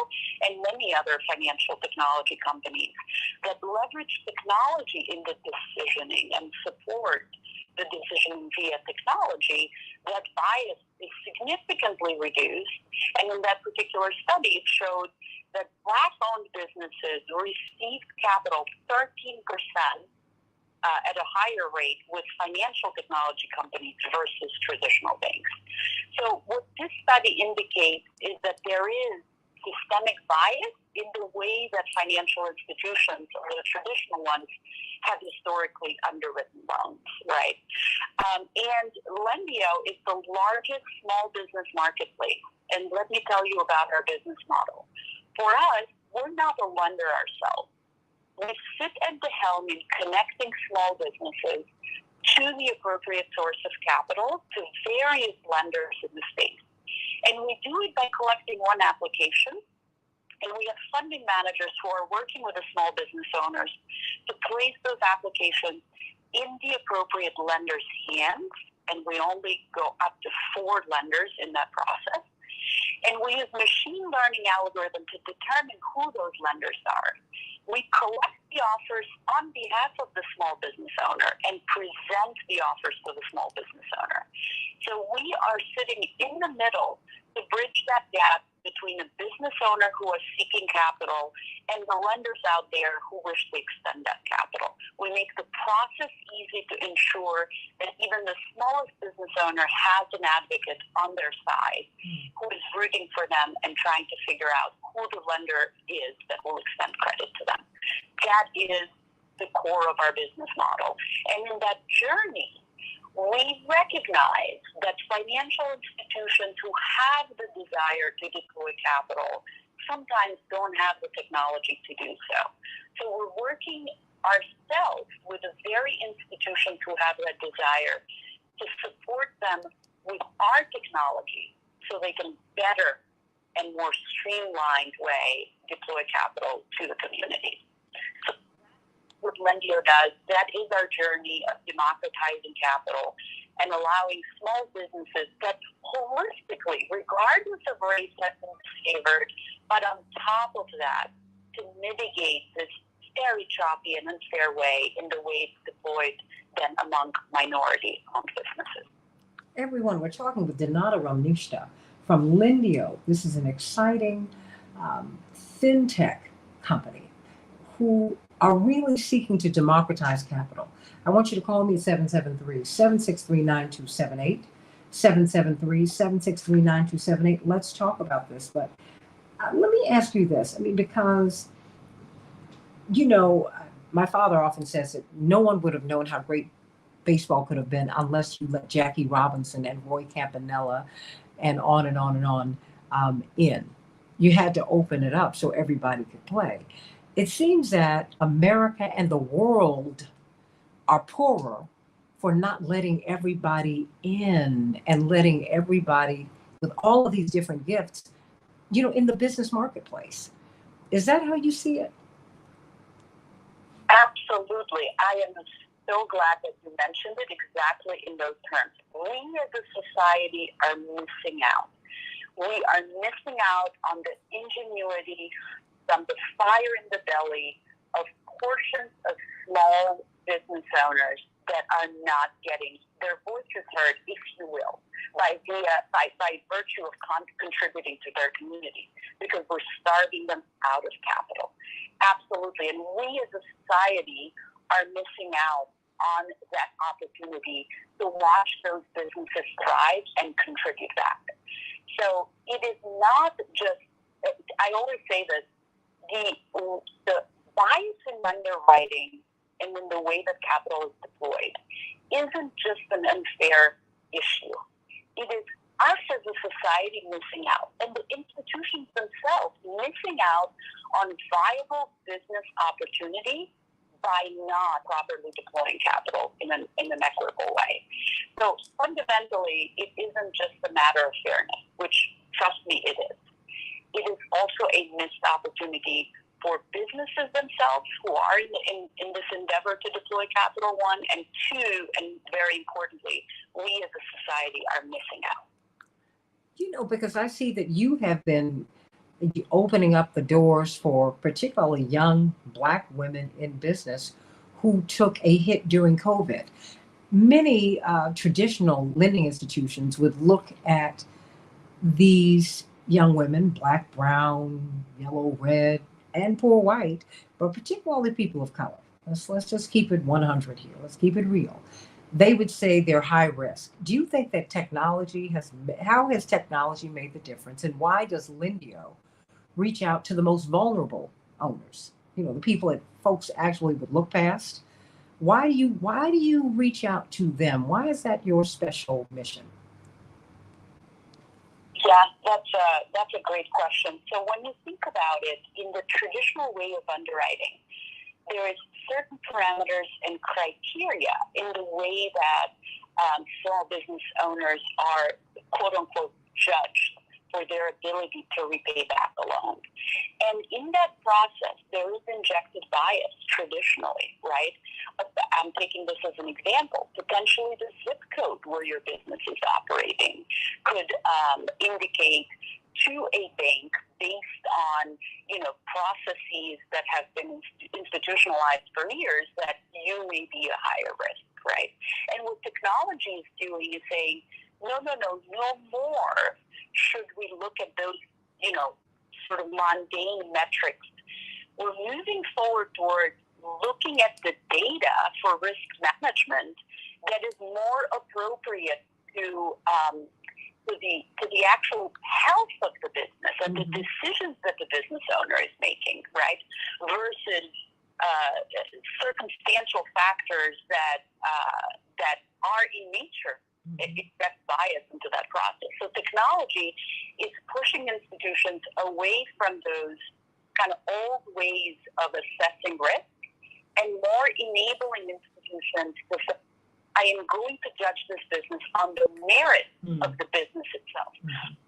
and many other financial technology companies that leverage technology in the decisioning and support the decision via technology, that bias is significantly reduced. And in that particular study, it showed that Black-owned businesses received capital 13% at a higher rate with financial technology companies versus traditional banks. So what this study indicates is that there is systemic bias in the way that financial institutions, or the traditional ones, have historically underwritten loans, right? And LENDIO is the largest small business marketplace. And let me tell you about our business model. For us, we're not a lender ourselves. We sit at the helm in connecting small businesses to the appropriate source of capital to various lenders in the space. And we do it by collecting one application, and we have funding managers who are working with the small business owners to place those applications in the appropriate lender's hands, and we only go up to 4 lenders in that process. And we use machine learning algorithms to determine who those lenders are. We collect the offers on behalf of the small business owner and present the offers to the small business owner. So we are sitting in the middle to bridge that gap between a business owner who is seeking capital and the lenders out there who wish to extend that capital. We make the process easy to ensure that even the smallest business owner has an advocate on their side who is rooting for them and trying to figure out who the lender is that will extend credit to them. That is the core of our business model. And in that journey, we recognize that financial institutions who have the desire to deploy capital sometimes don't have the technology to do so. So we're working ourselves with the very institutions who have that desire to support them with our technology so they can better and more streamlined way deploy capital to the community. So what LENDIO does, that is our journey of democratizing capital and allowing small businesses that holistically, regardless of race, have been favored, but on top of that, to mitigate this very choppy and unfair way in the way it's deployed then among minority-owned businesses. Everyone, we're talking with Donata Ramnishta from LENDIO. This is an exciting fintech company who are really seeking to democratize capital. I want you to call me at 773-763-9278, 773-763-9278. Let's talk about this. But let me ask you this. I mean, because, you know, my father often says that no one would have known how great baseball could have been unless you let Jackie Robinson and Roy Campanella and on and on and on in. You had to open it up so everybody could play. It seems that America and the world are poorer for not letting everybody in and letting everybody with all of these different gifts, you know, in the business marketplace. Is that how you see it? Absolutely. I am so glad that you mentioned it exactly in those terms. We as a society are missing out. We are missing out on the ingenuity, from the fire in the belly of portions of small business owners that are not getting their voices heard, if you will, by virtue of contributing to their community, because we're starving them out of capital. Absolutely. And we as a society are missing out on that opportunity to watch those businesses thrive and contribute back. So it is not just, I always say this, the bias in underwriting and in the way that capital is deployed isn't just an unfair issue. It is us as a society missing out, and the institutions themselves missing out on viable business opportunity by not properly deploying capital in an equitable way. So fundamentally, it isn't just a matter of fairness, which, trust me, it is. It is also a missed opportunity for businesses themselves who are in this endeavor to deploy capital, one, and two, and very importantly, we as a society are missing out. You know, because I see that you have been opening up the doors for particularly young Black women in business who took a hit during COVID. Many traditional lending institutions would look at these young women, Black, brown, yellow, red, and poor white, but particularly people of color. Let's just keep it 100 here. Let's keep it real. They would say they're high risk. Do you think that how has technology made the difference, and why does LENDIO reach out to the most vulnerable owners? You know, the people that folks actually would look past. Why do you reach out to them? Why is that your special mission? Yeah, that's a great question. So when you think about it, in the traditional way of underwriting, there is certain parameters and criteria in the way that small business owners are, quote unquote, judged for their ability to repay back a loan. And in that process, there is injected bias traditionally, right? I'm taking this as an example. Potentially the zip code where your business is operating could indicate to a bank based on, processes that have been institutionalized for years, that you may be a higher risk, right? And what technology is doing is saying, no more should we look at those, sort of mundane metrics. We're moving forward towards looking at the data for risk management that is more appropriate to the actual health of the business and the decisions that the business owner is making, right? Versus circumstantial factors that are in nature. That bias into that process. So technology is pushing institutions away from those kind of old ways of assessing risk and more enabling institutions to say, I am going to judge this business on the merit of the business itself,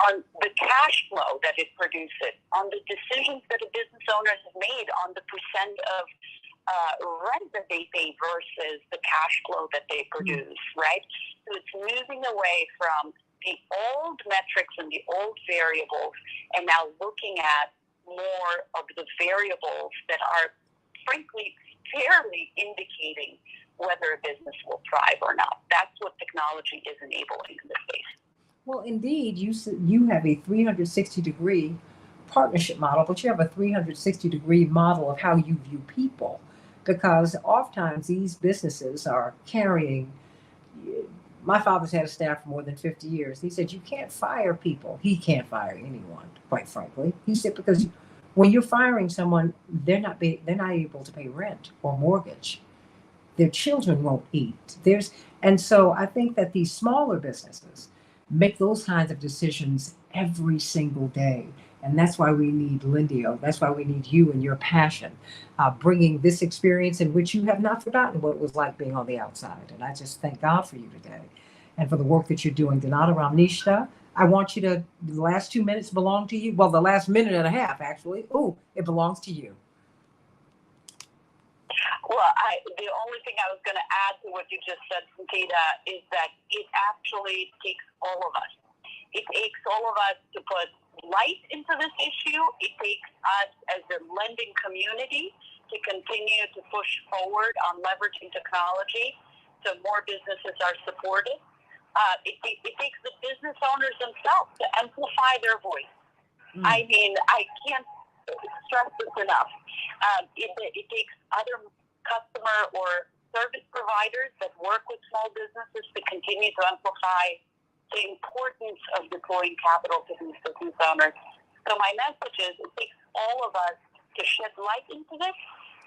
on the cash flow that it produces, on the decisions that a business owner has made, on the percent of rent that they pay versus the cash flow that they produce, right? So it's moving away from the old metrics and the old variables and now looking at more of the variables that are, frankly, fairly indicating whether a business will thrive or not. That's what technology is enabling in this case. Well, indeed, you have a 360-degree partnership model, but you have a 360-degree model of how you view people, because oftentimes these businesses are carrying. My father's had a staff for more than 50 years. He said, you can't fire people. He can't fire anyone, quite frankly. He said, because when you're firing someone, they're not able to pay rent or mortgage. Their children won't eat. And so I think that these smaller businesses make those kinds of decisions every single day. And that's why we need LENDIO. That's why we need you and your passion, bringing this experience in which you have not forgotten what it was like being on the outside. And I just thank God for you today and for the work that you're doing. Donata Ramnishta, I want you to, the last 2 minutes belong to you. Well, the last minute and a half, actually. Ooh, it belongs to you. Well, the only thing I was going to add to what you just said, Santita, is that it actually takes all of us. It takes all of us to put light into this issue. It takes us as a lending community to continue to push forward on leveraging technology so more businesses are supported. It takes the business owners themselves to amplify their voice. I mean, I can't stress this enough. It takes other customer or service providers that work with small businesses to continue to amplify the importance of deploying capital to these business owners. So my message is it takes all of us to shed light into this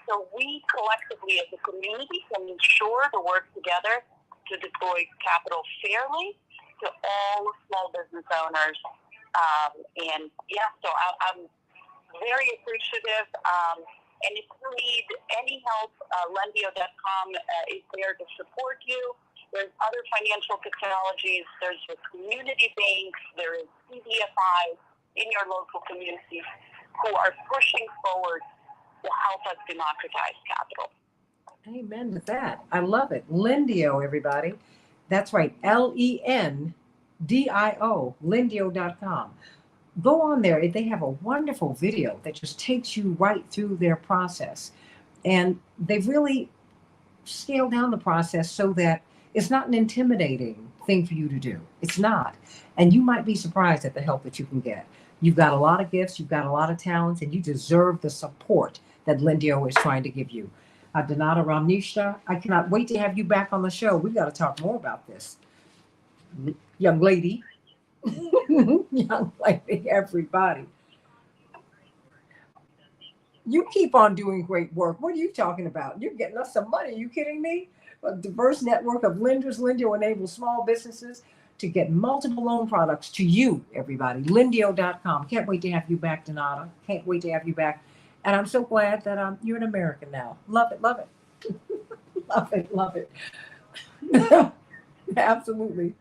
so we collectively as a community can ensure to work together to deploy capital fairly to all small business owners. So I'm very appreciative. And if you need any help, LENDIO.com is there to support you. There's other financial technologies. There's the community banks. There is CDFIs in your local communities who are pushing forward to help us democratize capital. Amen to that. I love it. LENDIO, everybody. That's right. LENDIO, LENDIO.com. Go on there. They have a wonderful video that just takes you right through their process. And they've really scaled down the process so that it's not an intimidating thing for you to do. It's not. And you might be surprised at the help that you can get. You've got a lot of gifts, you've got a lot of talents, and you deserve the support that LENDIO is trying to give you. Donata Ramnishta, I cannot wait to have you back on the show. We've got to talk more about this. Young lady. Young lady, everybody. You keep on doing great work. What are you talking about? You're getting us some money. Are you kidding me? A diverse network of lenders. LENDIO enables small businesses to get multiple loan products to you, everybody. LENDIO.com. Can't wait to have you back, Donata. Can't wait to have you back. And I'm so glad that you're an American now. Love it, love it. Love it, love it. Absolutely.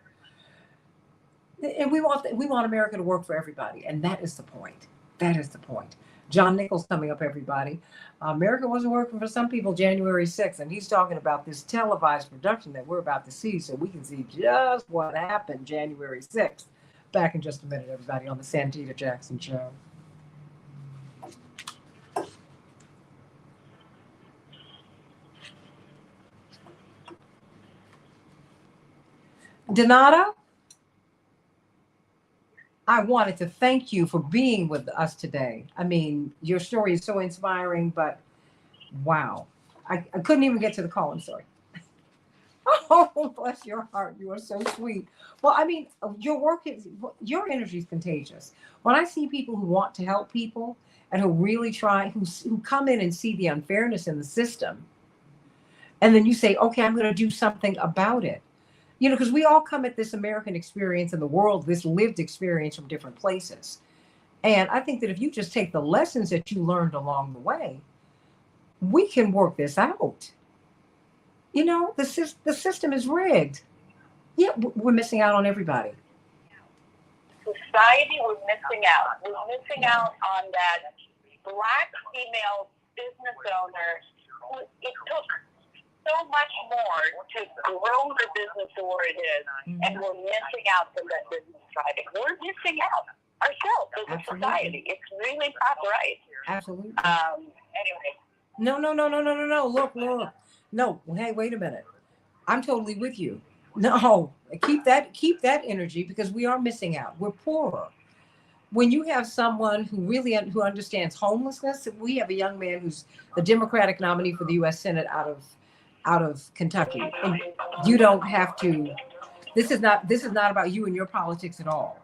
And we want America to work for everybody. And that is the point. That is the point. John Nichols coming up, everybody. America wasn't working for some people January 6th, and he's talking about this televised production that we're about to see so we can see just what happened January 6th. Back in just a minute, everybody, on the Santita Jackson Show. Donata, I wanted to thank you for being with us today. I mean, your story is so inspiring, but wow. I couldn't even get to the call. I'm sorry. Oh, bless your heart. You are so sweet. Well, I mean, your energy is contagious. When I see people who want to help people and who really try, who come in and see the unfairness in the system, and then you say, okay, I'm going to do something about it. You know, because we all come at this American experience in the world, this lived experience from different places. And I think that if you just take the lessons that you learned along the way, we can work this out. You know, the system is rigged. Yeah, we're missing out on everybody. Society, we're missing out. We're missing out on that Black female business owner who it took so much more to grow the business to where it is, and we're missing out from that business thriving. We're missing out ourselves as a society. It's really not right. Absolutely. Anyway. No. Look. No. Hey, wait a minute. I'm totally with you. No, keep that energy, because we are missing out. We're poorer. When you have someone who understands homelessness, we have a young man who's the Democratic nominee for the U.S. Senate out of Kentucky, and you don't have to. This is not about you and your politics at all.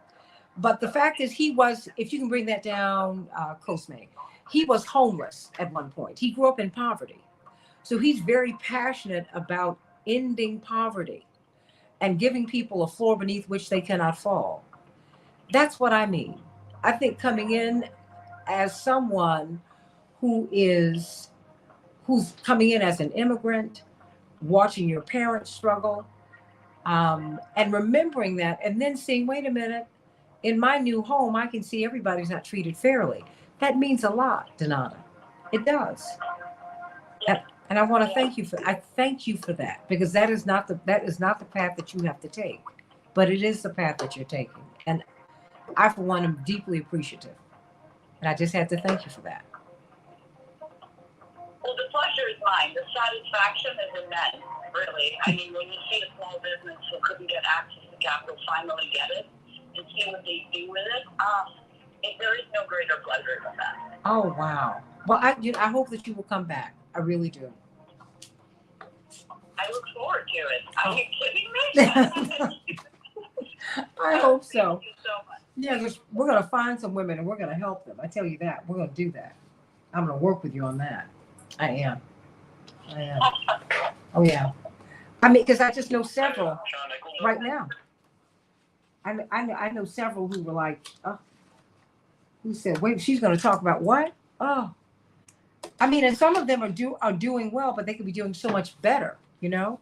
But the fact is, he was. If you can bring that down, Cosme, he was homeless at one point. He grew up in poverty, so he's very passionate about ending poverty and giving people a floor beneath which they cannot fall. That's what I mean. I think coming in as someone who's coming in as an immigrant, watching your parents struggle, and remembering that, and then seeing, wait a minute, in my new home, I can see everybody's not treated fairly. That means a lot, Donata. It does. And I want to thank you for that, because that is not the path that you have to take, but it is the path that you're taking. And I, for one, am deeply appreciative. And I just had to thank you for that. Well, the pleasure is mine. The satisfaction is immense, really. I mean, when you see a small business who couldn't get access to capital finally get it and see what they do with it, there is no greater pleasure than that. Oh, wow. Well, I hope that you will come back. I really do. I look forward to it. Are you kidding me? I hope so. Thank you so much. Yeah, because we're going to find some women and we're going to help them. I tell you that. We're going to do that. I'm going to work with you on that. I am. Oh, yeah. I mean, because I just know several right now. I know several who were like, oh, who said, wait, she's going to talk about what? Oh. I mean, and some of them are doing well, but they could be doing so much better, you know,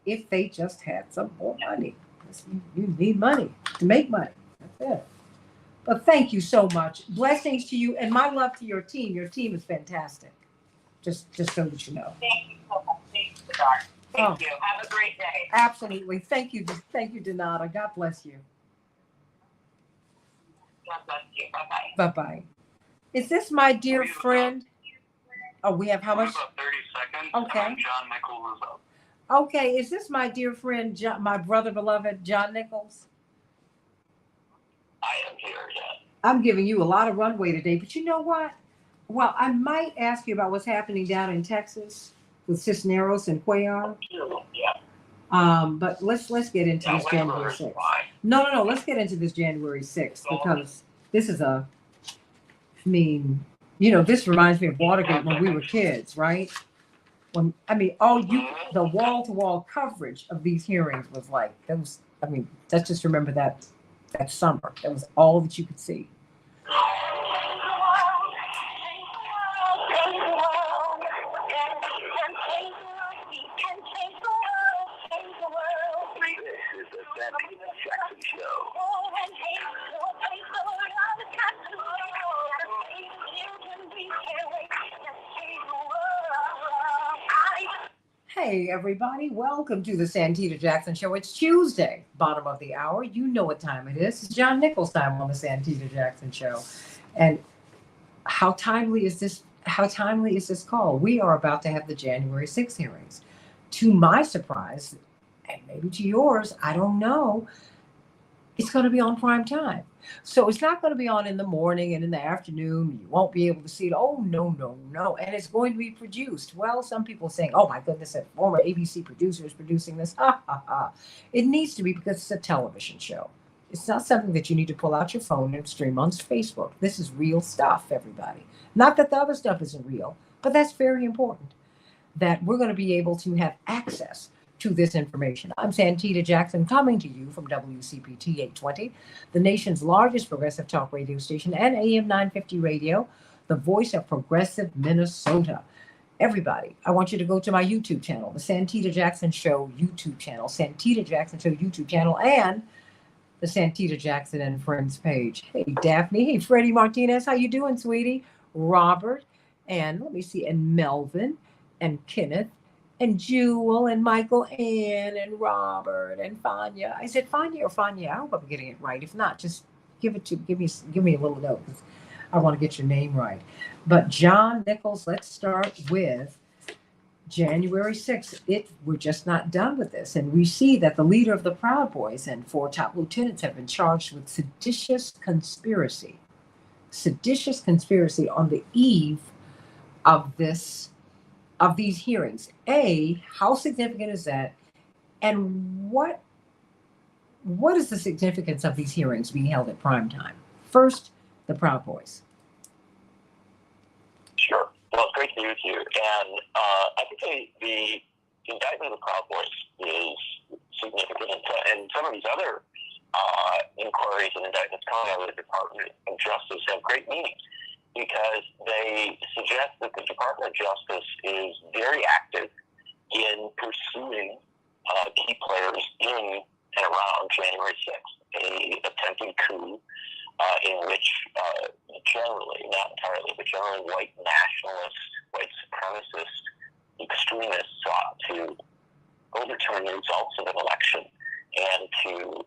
if they just had some more money. You need money to make money. That's it. But thank you so much. Blessings to you, and my love to your team. Your team is fantastic. Just so that you know. Thank you so much. Thank you, Dar. Thank you. Have a great day. Absolutely. Thank you, Donata. God bless you. God bless you. Bye-bye. Bye-bye. Is this my dear friend? Oh, we have how much? About 30 seconds. Okay. John Nichols is up. Okay, is this my dear friend, my brother beloved, John Nichols? I am here, yes. I'm giving you a lot of runway today, but you know what? Well, I might ask you about what's happening down in Texas with Cisneros and Cuellar. Yeah. But let's get into this January 6th. No. Let's get into this January 6th, because this is this reminds me of Watergate when we were kids, right? The wall-to-wall coverage of these hearings was like, let's just remember that summer. That was all that you could see. This is the Santita Jackson Show. Hey, everybody. Welcome to the Santita Jackson Show. It's Tuesday, bottom of the hour. You know what time it is. It's John Nichols time on the Santita Jackson Show. And how timely is this? How timely is this call? We are about to have the January 6th hearings. To my surprise, and maybe to yours, I don't know, it's going to be on prime time. So it's not going to be on in the morning and in the afternoon. You won't be able to see it. Oh, no, no, no. And it's going to be produced. Well, some people are saying, oh, my goodness, a former ABC producer is producing this. Ha, ha, ha. It needs to be because it's a television show. It's not something that you need to pull out your phone and stream on Facebook. This is real stuff, everybody. Not that the other stuff isn't real, but that's very important, that we're going to be able to have access to this information. I'm Santita Jackson, coming to you from WCPT 820, the nation's largest progressive talk radio station, and AM 950 radio, the voice of progressive Minnesota. Everybody, I want you to go to my YouTube channel, the Santita Jackson Show YouTube channel, Santita Jackson Show YouTube channel, and the Santita Jackson and Friends page. Hey, Daphne. Hey, Freddie Martinez. How you doing, sweetie? Robert, and let me see, and Melvin, and Kenneth, and Jewel, and Michael, Ann, and Robert, and Fanya. I said Fanya or Fanya? I hope I'm getting it right. If not, just give me a little note, because I want to get your name right. But John Nichols, let's start with January 6th. We're just not done with this. And we see that the leader of the Proud Boys and 4 top lieutenants have been charged with seditious conspiracy on the eve of these hearings. How significant is that? And what is the significance of these hearings being held at prime time? First, the Proud Boys. Sure. Well, it's great to be with you. And I think the indictment of the Proud Boys is significant. And some of these other inquiries and indictments coming out of the Department of Justice have great meaning, because they suggest that the Department of Justice is very active in pursuing key players in and around January 6th, a attempted coup in which generally, not entirely, but generally white nationalists, white supremacists, extremists sought to overturn the results of an election and to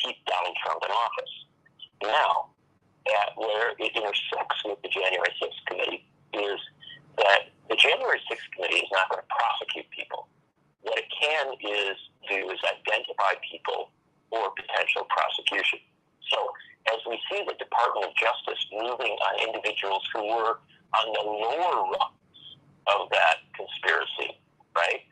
keep Donald Trump in office. Now, where it intersects with the January 6th committee is that the January 6th committee is not going to prosecute people. What it can do is identify people for potential prosecution. So as we see the Department of Justice moving on individuals who were on the lower rungs of that conspiracy, right?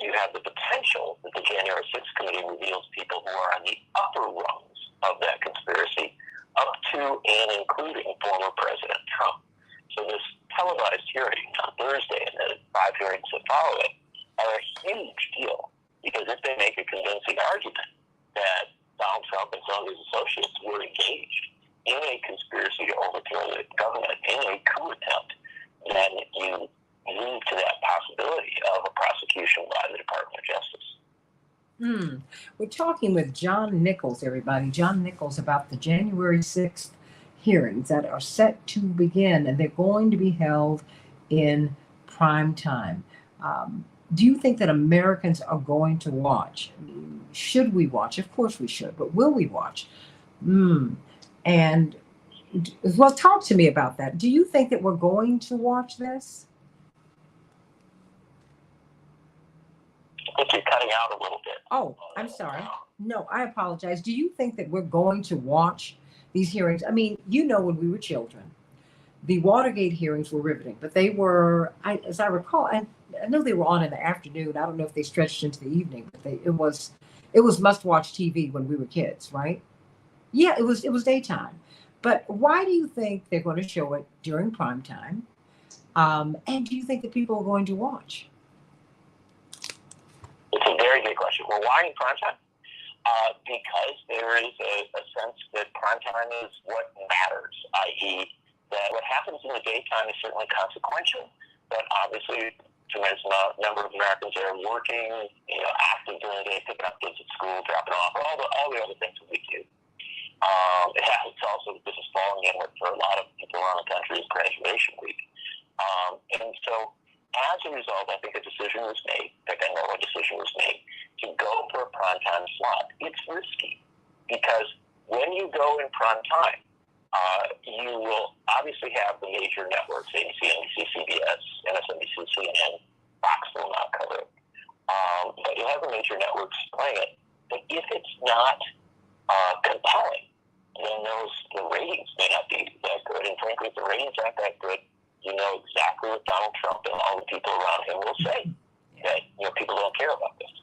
You have the potential that the January 6th committee reveals people who are on the upper rungs of that conspiracy, up to and including former President Trump. So this televised hearing on Thursday and the 5 hearings that follow it are a huge deal, because if they make a convincing argument that Donald Trump and some of his associates were engaged in a conspiracy to overthrow the government in a coup attempt, then you move to that possibility of a prosecution by the Department of Justice. We're talking with John Nichols, everybody. John Nichols, about the January 6th hearings that are set to begin, and they're going to be held in prime time. Do you think that Americans are going to watch? Should we watch? Of course we should, but will we watch? And, well, talk to me about that. Do you think that we're going to watch this? I think you're cutting out a little bit. Oh, I'm sorry. No, I apologize. Do you think that we're going to watch these hearings? I mean, when we were children, the Watergate hearings were riveting, but they were, as I recall, I know they were on in the afternoon. I don't know if they stretched into the evening, but it was must-watch TV when we were kids, right? Yeah, it was daytime. But why do you think they're going to show it during prime time? And do you think that people are going to watch? It's a very good question. Well, why in prime time? Because there is a sense that prime time is what matters, i.e., that what happens in the daytime is certainly consequential, but obviously tremendous number of Americans are working, active during the day, picking up kids at school, dropping off, all the other things that we do. It's also, this is falling in with, for a lot of people around the country, is graduation week. And so as a result, I think a decision was made, in fact, I know a decision was made, to go for a primetime slot. It's risky because when you go in prime time, you will obviously have the major networks, ABC, NBC, CBS, MSNBC, CNN, Fox will not cover it. But you'll have the major networks playing it. But if it's not compelling, then the ratings may not be that good. And frankly, if the ratings aren't that good, you know exactly what Donald Trump and all the people around him will say, that people don't care about this.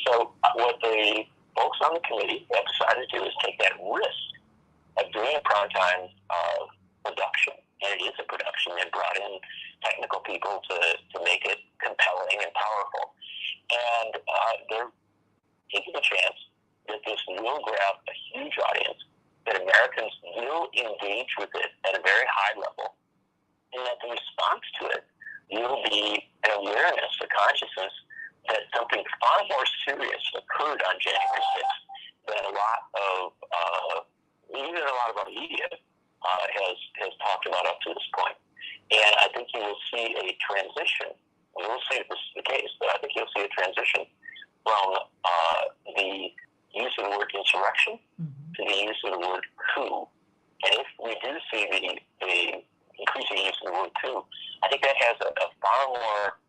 So what the folks on the committee have decided to do is take that risk of doing a primetime production, and it is a production. They brought in technical people to make it compelling and powerful. And they're taking a chance that this will grab a huge audience, that Americans will engage with it at a very high level, and that the response to it will be an awareness, a consciousness that something far more serious occurred on January 6th than a lot of our media has talked about up to this point. And I think you will see a transition. We will see if this is the case, but I think you'll see a transition from the use of the word insurrection to the use of the word coup. And if we do see the increasing use of the word coup, I think that has a far more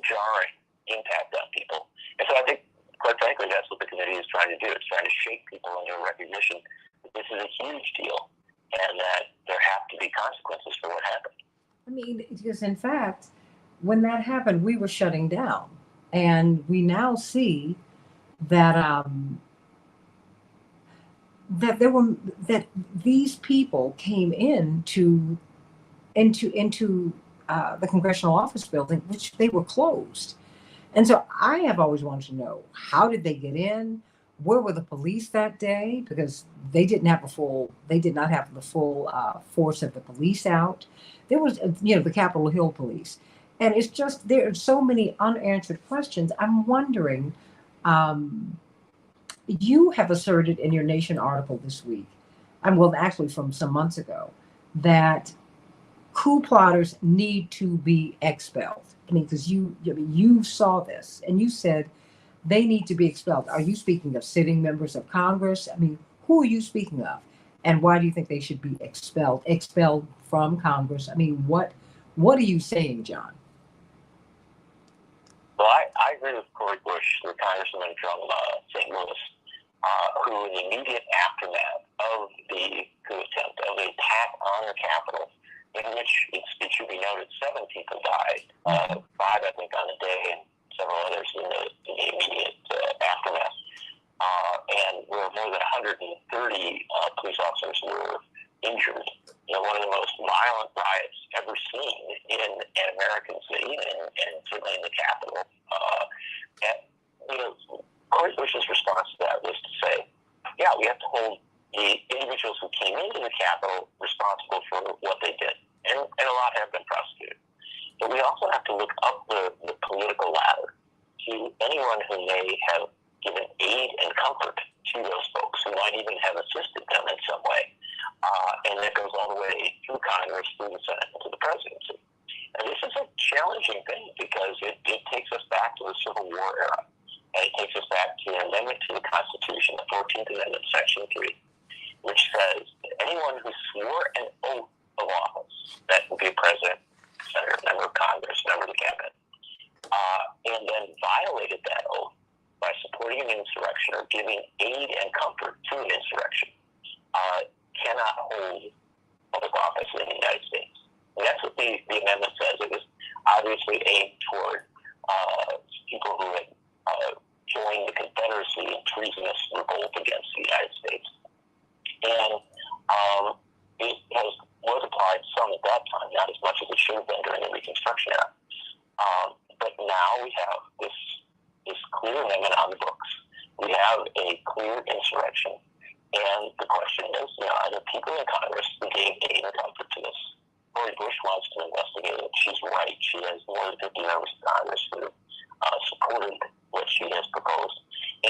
jarring impact on people. And so I think, quite frankly, that's what the committee is trying to do. It's trying to shake people into a recognition that this is a huge deal and that there have to be consequences for what happened. I mean, because in fact, when that happened, we were shutting down. And we now see that that these people came into the congressional office building, which they were closed. And so I have always wanted to know, how did they get in? Where were the police that day? Because they did not have the full force of the police out. There was, the Capitol Hill police. And it's just, there are so many unanswered questions. I'm wondering, you have asserted in your Nation article this week, actually from some months ago, that coup plotters need to be expelled. I mean, because you saw this and you said they need to be expelled. Are you speaking of sitting members of Congress? I mean, who are you speaking of? And why do you think they should be expelled from Congress? I mean, what are you saying, John? Well, I agree with Cori Bush, the congressman from St. Louis, who in the immediate aftermath of the coup attempt, of the attack on the Capitol, in which it should be noted 7 people died, 5 I think on the day, and several others in the immediate aftermath, and where more than 130 police officers were injured. One of the most violent riots ever seen in an American city, and certainly in the Capitol. Cori Bush's response to that was to say, yeah, we have to hold the individuals who came into the Capitol responsible for what they did. And a lot have been prosecuted. But we also have to look up the political ladder to anyone who may have given aid and comfort to those folks, who might even have assisted them in some way. And that goes all the way through Congress, through the Senate, and to the presidency. And this is a challenging thing because it takes us back to the Civil War era. And it takes us back to an amendment to the Constitution, the 14th Amendment, Section 3, which says that anyone who swore an oath of office, that would be a president, senator, member of Congress, member of the cabinet, and then violated that oath by supporting an insurrection or giving aid and comfort to an insurrection, cannot hold public office in the United States. And that's what the amendment says. It was obviously aimed toward people who had joined the Confederacy in treasonous revolt against the United States. And it was applied some at that time, not as much as it should have been during the Reconstruction era. But now we have this clear amendment on the books. We have a clear insurrection. And the question is, are there people in Congress who gave aid and comfort to this? Cori Bush wants to investigate it. She's right. She has more than 50 members of Congress who supported what she has proposed.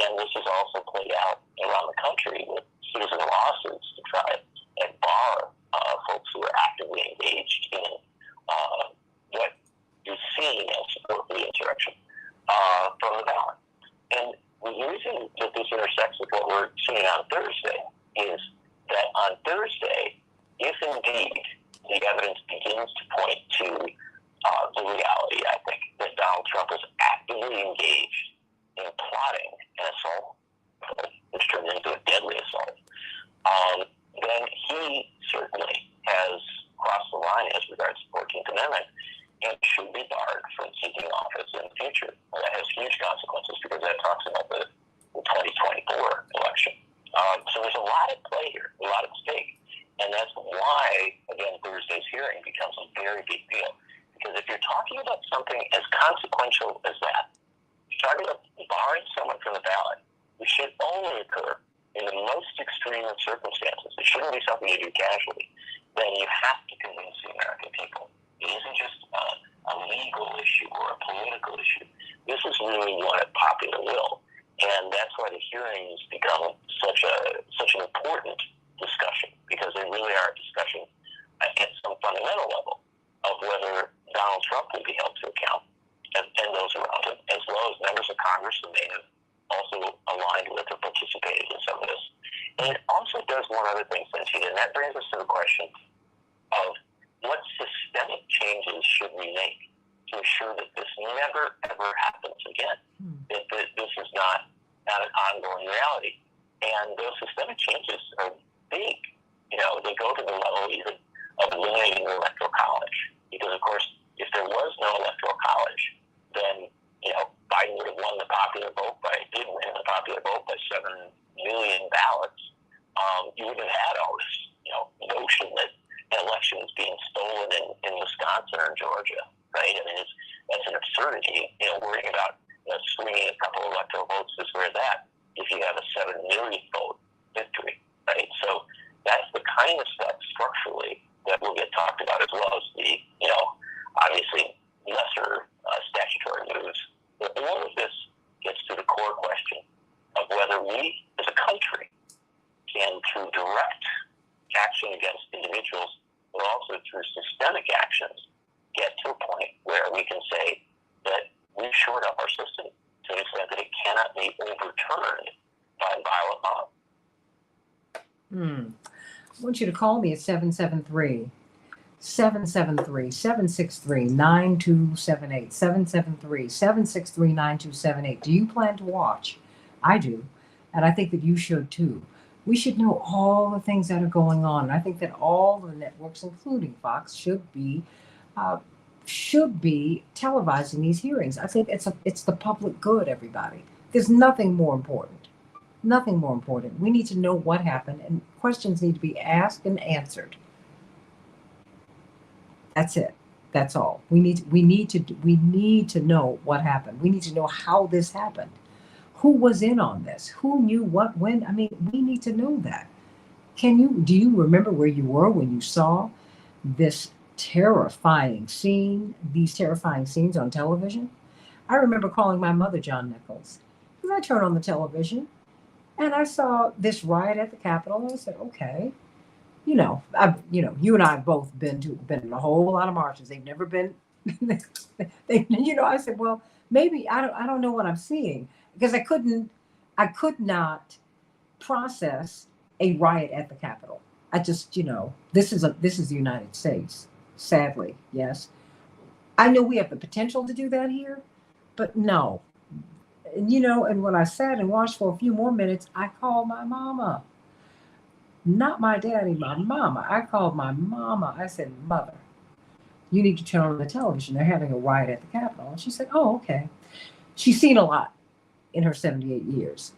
And this is also played out around the country with citizen lawsuits to try and bar folks who are actively engaged in what is seen Thursday, if indeed the evidence begins to point to the reality, I think, that Donald Trump is actively engaged in plotting an assault, which turned into a deadly assault, then he certainly has crossed the line as regards the 14th Amendment and should be barred from seeking office in the future. And that has huge consequences because that talks about the 2024 election. So there's a lot at play here, a lot at stake. And that's why, again, Thursday's hearing becomes a very big deal. Because if you're talking about something as consequential as that, if you're talking about barring someone from the ballot, it should only occur in the most extreme of circumstances. It shouldn't be something you do casually. Then you have to convince the American people. It isn't just a legal issue or a political issue. This is really one of popular will. And that's why the hearings become such an important discussion, because they really are a discussion at some fundamental level of whether Donald Trump will be held to account and those around him, as well as members of Congress who may have also aligned with or participated in some of this. And it also does one other thing, Santita, and that brings us to the question of what systemic changes should we make to ensure that this never, ever happens again, that this is not an ongoing reality. And those systemic changes are big. You know, they go to the level even of eliminating the Electoral College. Because, of course, if there was no Electoral College, then, you know, Biden would have won the popular vote did win the popular vote by 7 million ballots. You wouldn't have had all this, you know, notion that an election is being stolen in Wisconsin or Georgia, right? I mean, that's an absurdity, you know, worrying about swinging a couple electoral votes this or that if you have a 7 million vote victory, right? So that's the kind of stuff structurally that will get talked about, as well as the, you know, obviously lesser statutory moves. But all of this gets to the core question of whether we, as a country, can, through direct action against individuals, but also through systemic actions, get to a point where we can say that we've shored up our system to the extent that it cannot be overturned by a violent mob. I want you to call me at 773-763-9278. 773-763-9278. Do you plan to watch? I do. And I think that you should too. We should know all the things that are going on. And I think that all the networks, including Fox, should be televising these hearings. I think it's the public good, everybody. There's nothing more important. Nothing more important. We need to know what happened, and questions need to be asked and answered. That's it. That's all. We need to know what happened. We need to know how this happened. Who was in on this? Who knew what, when? I mean, we need to know that. Do you remember where you were when you saw these terrifying scenes on television? I remember calling my mother John Nichols. Because I turned on the television and I saw this riot at the Capitol, and I said, okay, you and I have both been in a whole lot of marches. They've never been, I said, well, maybe I don't know what I'm seeing, because I could not process a riot at the Capitol. I just, this is the United States, sadly, yes. I know we have the potential to do that here, but no. And when I sat and watched for a few more minutes, I called my mama. Not my daddy, my mama. I called my mama. I said, Mother, you need to turn on the television. They're having a riot at the Capitol. And she said, oh, okay. She's seen a lot in her 78 years.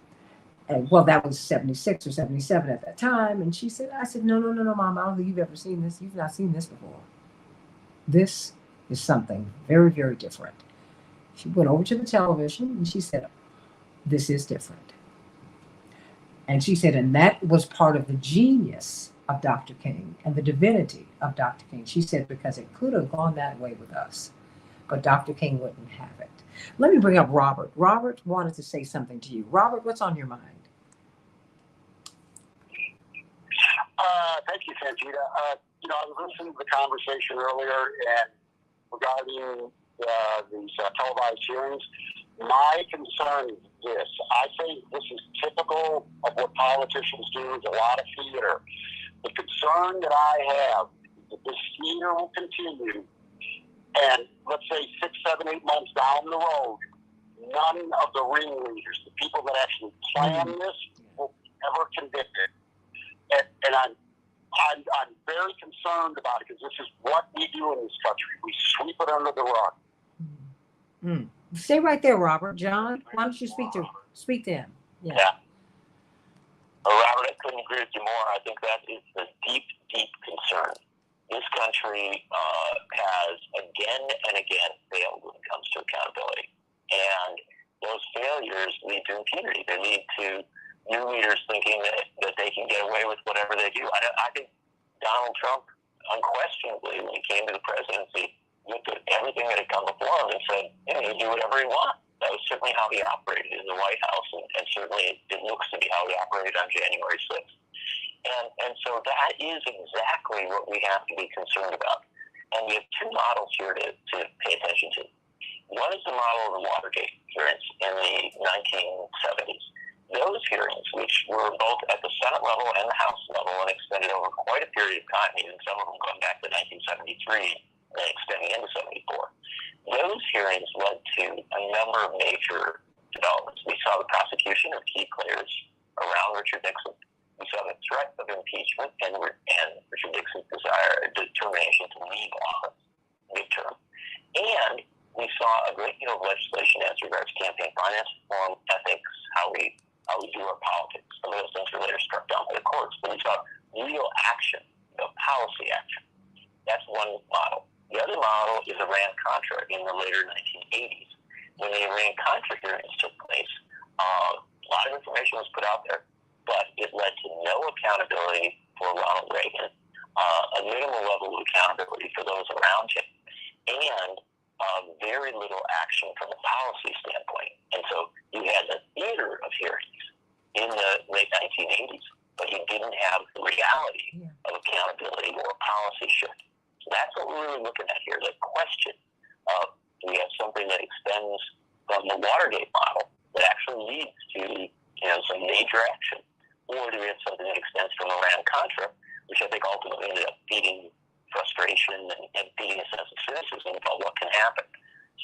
And well, that was 76 or 77 at that time. And I said, no, Mom, I don't think you've ever seen this. You've not seen this before. This is something very, very different. She went over to the television and she said, this is different. And she said, and that was part of the genius of Dr. King and the divinity of Dr. King. She said, because it could have gone that way with us, but Dr. King wouldn't have it. Let me bring up Robert. Robert wanted to say something to you. Robert, what's on your mind? Thank you, Santita. I was listening to the conversation earlier and regarding these televised hearings. My concern is this. I think this is typical of what politicians do. There's a lot of theater. But the concern that I have is that this smear will continue, and let's say 6, 7, 8 months down the road, none of the ringleaders, the people that actually planned this, will be ever convicted. And I'm very concerned about it, because this is what we do in this country. We sweep it under the rug. Mm. Stay right there, Robert. John, why don't you speak to him? Yeah. Well, Robert, I couldn't agree with you more. I think that is the deep, deep concern. This country has again and again failed when it comes to accountability. And those failures lead to impunity. They lead to new leaders thinking that they can get away with whatever they do. I think Donald Trump, unquestionably, when he came to the presidency, looked at everything that had come before him and said, you know, you do whatever you want. That was certainly how he operated in the White House, and certainly it looks to be how he operated on January 6th. And so that is exactly what we have to be concerned about. And we have two models here to pay attention to. One is the model of the Watergate hearings in the 1970s. Those hearings, which were both at the Senate level and the House level and extended over quite a period of time, even some of them going back to 1973 and extending into 74, those hearings led to a number of major developments. We saw the prosecution of key players around Richard Nixon. We saw the threat of impeachment and Richard Nixon's determination to leave office midterm. And we saw a great deal of legislation as regards campaign finance reform, ethics, how we do our politics. Some of those things were later struck down by the courts. But we saw real action, policy action. That's one model. The other model is Iran-Contra in the later 1980s. When the Iran-Contra hearings took place, a lot of information was put out there, but it led to no accountability for Ronald Reagan, a minimal level of accountability for those around him, and very little action from a policy standpoint. And so you had the theater of hearings in the late 1980s, but you didn't have the reality of accountability or policy shift. So that's what we're really looking at here, the question of, do we have something that extends from the Watergate model that actually leads to some major action, or do we have something that extends from Iran-Contra, which I think ultimately ended up feeding frustration and feeding a sense of cynicism about what can happen.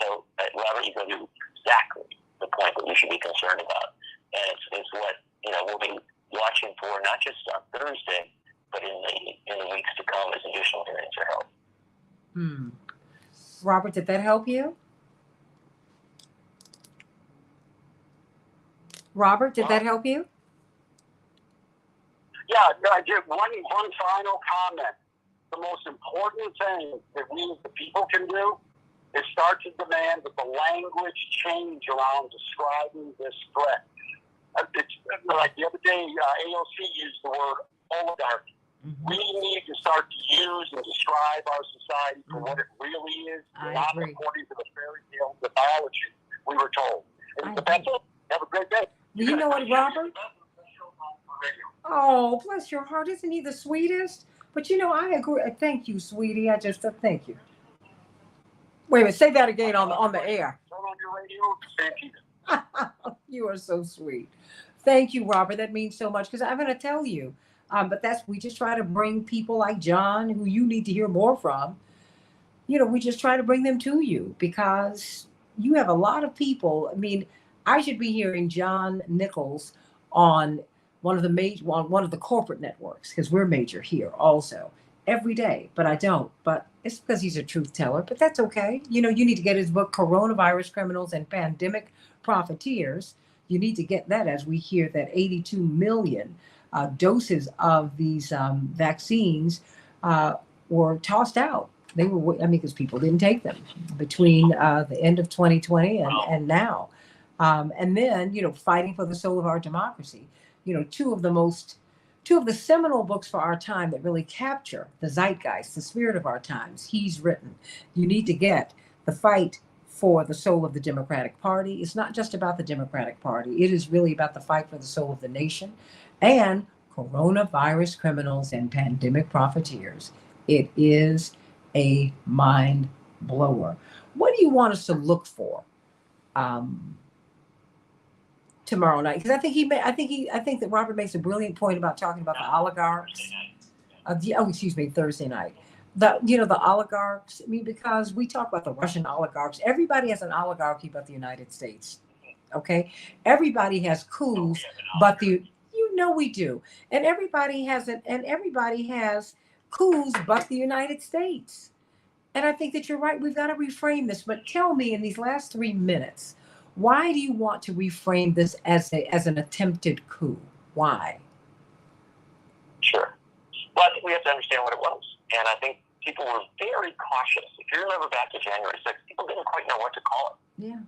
So, Robert, you go to exactly the point that we should be concerned about, and it's what we'll be watching for, not just on Thursday, but in the weeks to come as additional hearings are held. Robert, did that help you? Robert, did that help you? Yeah, I did. One final comment. The most important thing that we as the people can do is start to demand that the language change around describing this threat. It's like the other day, AOC used the word oligarchy. We need to start to use and describe our society for what it really is, not according to the fairy tale mythology we were told. And that's it. Have a great day. You know what, Robert? Oh, bless your heart. Isn't he the sweetest? But I agree. Thank you, sweetie. I just thank you. Wait a minute. Say that again on the air. Turn on your radio, Santita. You are so sweet. Thank you, Robert. That means so much, because I'm going to tell you. But we just try to bring people like John, who you need to hear more from. We just try to bring them to you, because you have a lot of people. I mean, I should be hearing John Nichols on one of the corporate networks, because we're major here also every day, but I don't. But it's because he's a truth teller, but that's okay. You need to get his book, Coronavirus Criminals and Pandemic Profiteers. You need to get that, as we hear that 82 million doses of these vaccines were tossed out. They were, because people didn't take them between the end of 2020 and now. And then, fighting for the soul of our democracy. Two of the seminal books for our time that really capture the zeitgeist, the spirit of our times, he's written. You need to get The Fight for the Soul of the Democratic Party. It's not just about the Democratic Party. It is really about the fight for the soul of the nation, and Coronavirus Criminals and Pandemic Profiteers. It is a mind blower. What do you want us to look for tomorrow night? Because I think that Robert makes a brilliant point about talking about the oligarchs. Thursday night. The oligarchs. I mean, because we talk about the Russian oligarchs. Everybody has an oligarchy but the United States. Okay, everybody has coups, but we do, and everybody has coups but the United States. And I think that you're right. We've got to reframe this. But tell me, in these last 3 minutes, why do you want to reframe this as an attempted coup? Why? Sure. Well, I think we have to understand what it was, and I think people were very cautious. If you remember back to January 6th, people didn't quite know what to call it. Yeah.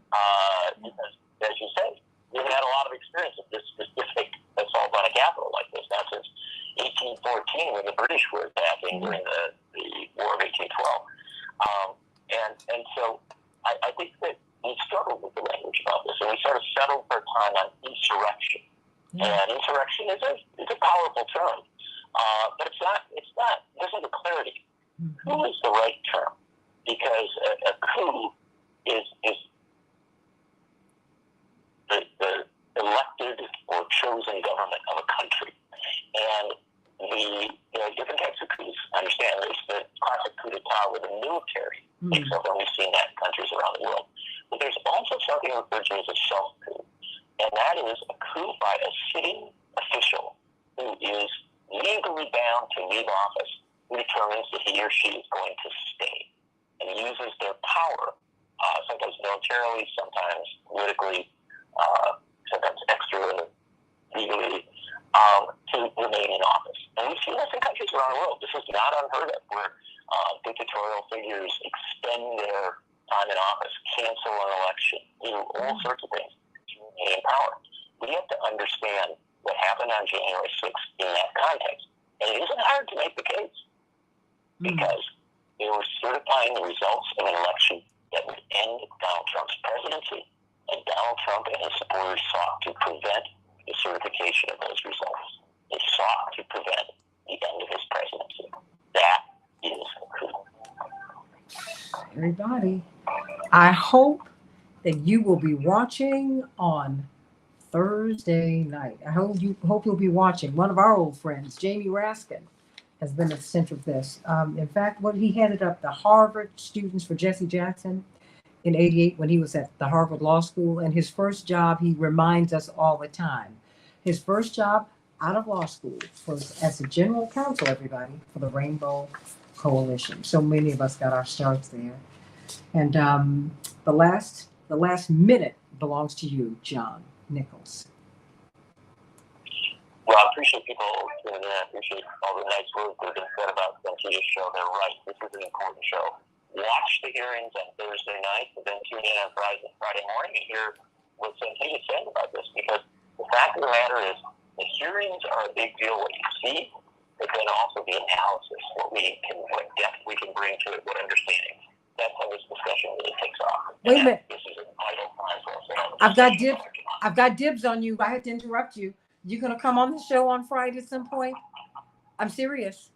Because, as you say, we haven't had a lot of experience with this specific assault on a capital like this now since 1814, when the British were attacking during the War of 1812. And so I think that we struggled with the language about this, and we sort of settled for a time on insurrection. And insurrection is a powerful term, but it doesn't have clarity. Who is the right term? Because a coup is the elected or chosen government of a country. And there are different types of coups. I understand there's the classic coup d'etat where the military takes over, and we've seen that in countries around the world. But there's also something referred to as a self-coup, and that is a coup by a sitting official who is legally bound to leave office, who determines that he or she is going to stay, and uses their power, sometimes militarily, sometimes politically, sometimes extra legally, to remain in office. And we've seen this in countries around the world. This is not unheard of, where dictatorial figures extend their time in office, cancel an election, do all sorts of things to remain in power. We have to understand what happened on January 6th in that context. And it isn't hard to make the case, because they were certifying the results of an election that would end Donald Trump's presidency, and Donald Trump and his supporters sought to prevent the certification of those results. They sought to prevent the end of his presidency. That is a coup. Everybody, I hope that you will be watching on Thursday night. I hope you'll be watching. One of our old friends, Jamie Raskin, has been at the center of this. In fact, when he headed up the Harvard Students for Jesse Jackson in '88, when he was at the Harvard Law School, and his first job, he reminds us all the time, his first job out of law school was as a general counsel, everybody, for the Rainbow Coalition. So many of us got our starts there. And the last minute belongs to you, John Nichols. Well, I appreciate people tuning in. I appreciate all the nice words that have been said about Santita's show. They're right. This is an important show. Watch the hearings on Thursday night, and then tune in on Friday morning and hear what Santita said about this. Because the fact of the matter is, the hearings are a big deal. What you see, but then also the analysis, what depth we can bring to it, what understanding. That's how this discussion really takes off. Wait a minute. This is an vital time for us. I've got dibs on you. I had to interrupt you. You gonna come on the show on Friday at some point? I'm serious.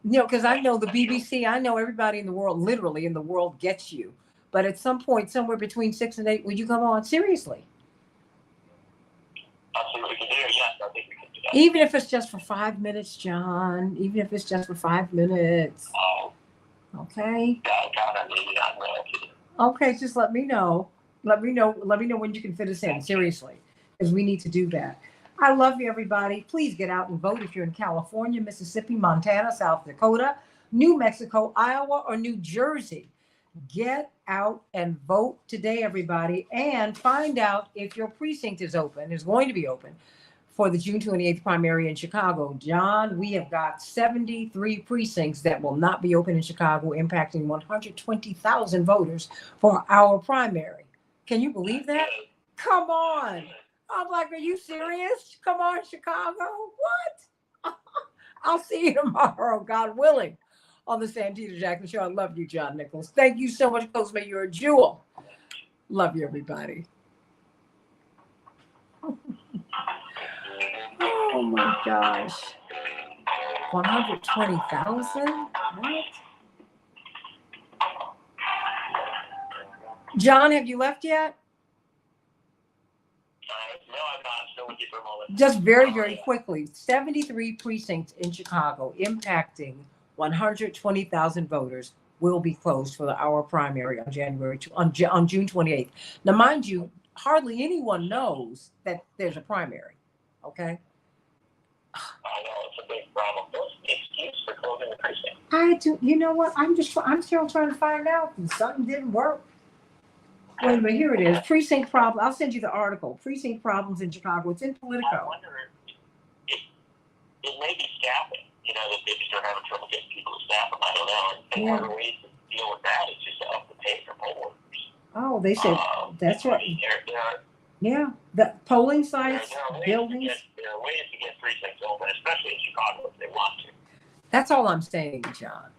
Because I know the BBC, I know everybody in the world, literally in the world, gets you. But at some point, somewhere between 6 and 8, will you come on? Seriously. Absolutely. Yes, I think we can do that. Even if it's just for 5 minutes, John. Even if it's just for 5 minutes. Okay. Okay, just let me know. Let me know when you can fit us in. Seriously. Because we need to do that. I love you, everybody. Please get out and vote if you're in California, Mississippi, Montana, South Dakota, New Mexico, Iowa, or New Jersey. Get out and vote today, everybody, and find out if your precinct is going to be open for the June 28th primary in Chicago. John, we have got 73 precincts that will not be open in Chicago, impacting 120,000 voters for our primary. Can you believe that? Come on. I'm like, are you serious? Come on, Chicago. What? I'll see you tomorrow, God willing, on the Santita Jackson Show. I love you, John Nichols. Thank you so much, Postman. You're a jewel. Love you, everybody. Oh, my gosh. 120,000? What? John, have you left yet? No, I'm not. Still with you for a moment. Just very, very quickly, 73 precincts in Chicago impacting 120,000 voters will be closed for our primary on June 28th. Now, mind you, hardly anyone knows that there's a primary. Okay. I know it's a big problem. What's the excuse for closing the precinct? I do. You know what? I'm still trying to find out. Something didn't work. Wait a minute. Here it is. Precinct problem. I'll send you the article. Precinct problems in Chicago. It's in Politico. I wonder if it may be staffing. You know, that they just are having trouble getting people to staff them. I don't know. And one of the ways to deal with that is just to up the pay for poll workers. Oh, they said that's right. Yeah, the polling sites, buildings. There are ways to get precincts open, especially in Chicago if they want to. That's all I'm saying, John.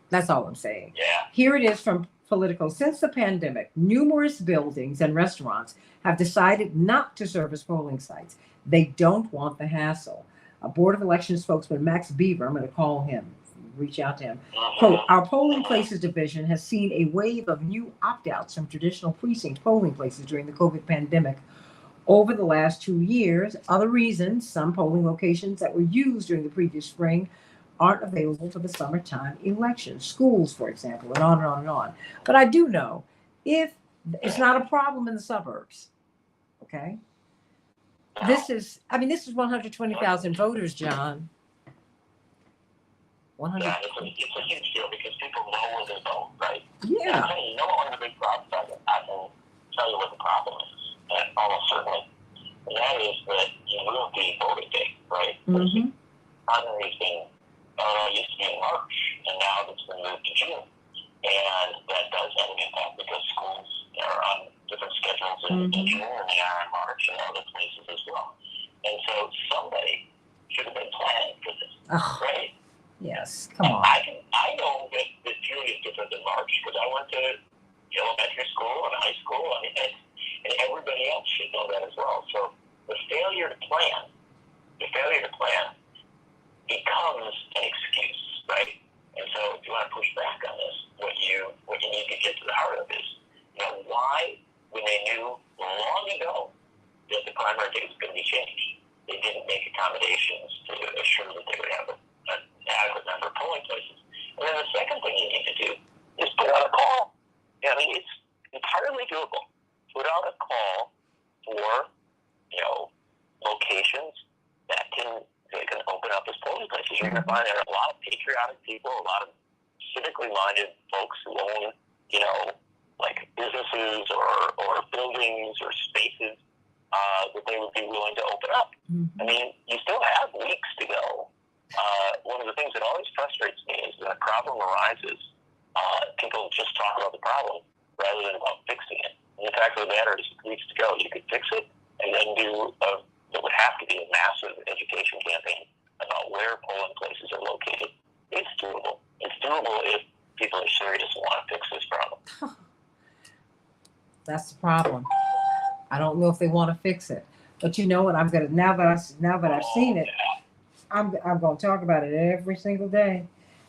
That's all I'm saying. Yeah. Here it is from Politico. Since the pandemic, numerous buildings and restaurants have decided not to serve as polling sites. They don't want the hassle. A Board of Elections spokesman, Max Beaver, I'm going to call him, reach out to him. Quote, our polling places division has seen a wave of new opt-outs from traditional precinct polling places during the COVID pandemic over the last 2 years. Other reasons, some polling locations that were used during the previous spring aren't available for the summertime elections. Schools, for example, and on and on and on. But I do know if it's not a problem in the suburbs, okay? This is 120,000 voters, John. 100. Yeah, it's a huge deal because people know where they vote, right? Yeah. And you know what one of the big problems I can tell you what the problem is, almost certainly. And that is that you move the voting date, right? Mm-hmm. Primary is being, used to be in March, and now it's been moved to June. And that does have an impact because schools are on different schedules in June and they are in March and other places as well. And so somebody should have been planning for this, right? Yes, come on. I know that June is different than March because I went to elementary school and high school, and everybody else should know that as well. So the failure to plan becomes an excuse, right? And so if you want to push back on this, what you need to get to the heart of is, why, when they knew long ago that the primary date was going to be changed, they didn't make accommodations to assure that they would have an adequate number of polling places. And then the second thing you need to do is put out a call. I mean, it's entirely doable. Put out a call for, locations that can open up as polling places. You're going to find there are a lot of patriotic people, a lot of civically minded folks who own, like businesses or buildings or spaces that they would be willing to open up. Mm-hmm. I mean, you still have weeks to go. One of the things that always frustrates me is when a problem arises, people just talk about the problem rather than about fixing it. And the fact of the matter is, weeks to go, you could fix it and then it would have to be a massive education campaign about where polling places are located. It's doable. It's doable if people are serious and want to fix this problem. That's the problem. I don't know if they want to fix it, but you know what? I'm gonna now that I've seen it, I'm going to talk about it every single day,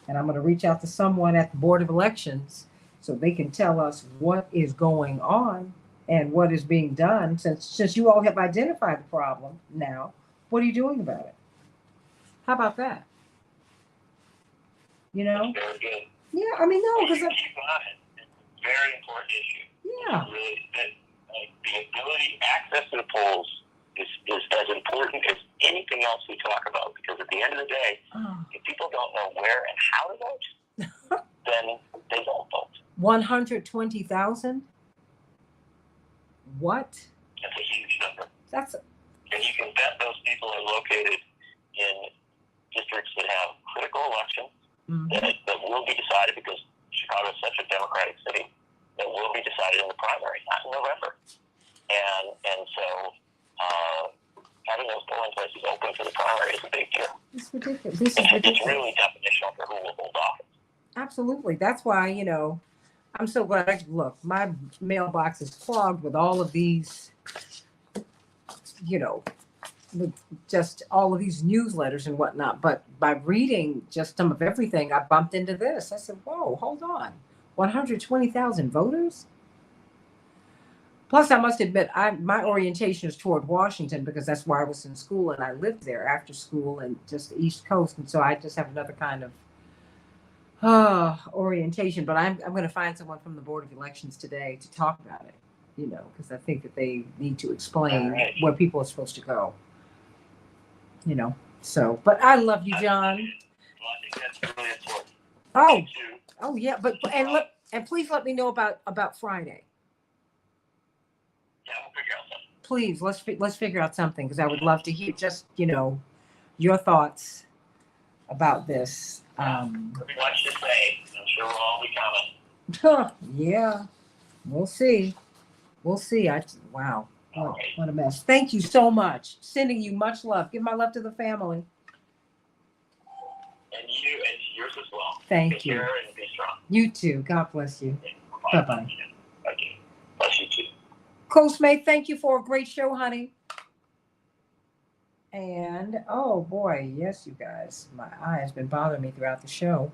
and I'm going to reach out to someone at the Board of Elections so they can tell us what is going on and what is being done. Since you all have identified the problem now, what are you doing about it? How about that? Very good. Yeah, I mean, no, because it's a very important issue. Yeah. Really, the ability, access to the polls is as important as anything else we talk about, because at the end of the day, if people don't know where and how to vote, then they won't vote. 120,000? What? That's a huge number. And you can bet those people are located in districts that have critical elections that will be decided, because Chicago is such a democratic city, that will be decided in the primary, not in November. And so having those polling places open for the primary is a big deal. It's ridiculous. It's really definitional for who will hold office. Absolutely. That's why, I'm so glad. Look, my mailbox is clogged with all of these, with just all of these newsletters and whatnot. But by reading just some of everything, I bumped into this. I said, whoa, hold on. 120,000 voters? Plus, I must admit, my orientation is toward Washington because that's where I was in school and I lived there after school and just the East Coast. And so I just have another kind of orientation. But I'm going to find someone from the Board of Elections today to talk about it, you know, because I think that they need to explain where people are supposed to go, you know. So, but I love you, John. Well, I think that's really important. Oh yeah, but and please let me know about Friday. Yeah, we'll figure out something. Please, let's figure out something because I would love to hear just, you know, your thoughts about this. Watch this day. I'm sure we'll all be coming. Yeah, we'll see. Wow, what a mess. Thank you so much. Sending you much love. Give my love to the family. And yours as well. Thank you. Take care and be strong. You too. God bless you. Bye-bye. Okay. Bless you too. Coach May, thank you for a great show, honey. And oh boy, yes, you guys, my eye has been bothering me throughout the show.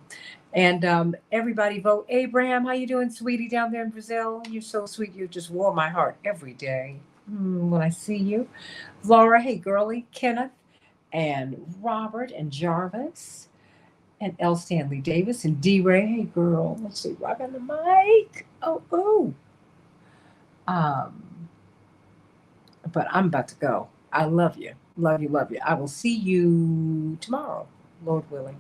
And everybody vote. Abraham, how you doing, sweetie, down there in Brazil? You're so sweet. You just warm my heart every day when I see you. Laura, hey, girlie. Kenneth and Robert and Jarvis and L. Stanley Davis and D-Ray. Hey, girl. Let's see. Rock on the mic. Oh. But I'm about to go. I love you. Love you. I will see you tomorrow, Lord willing.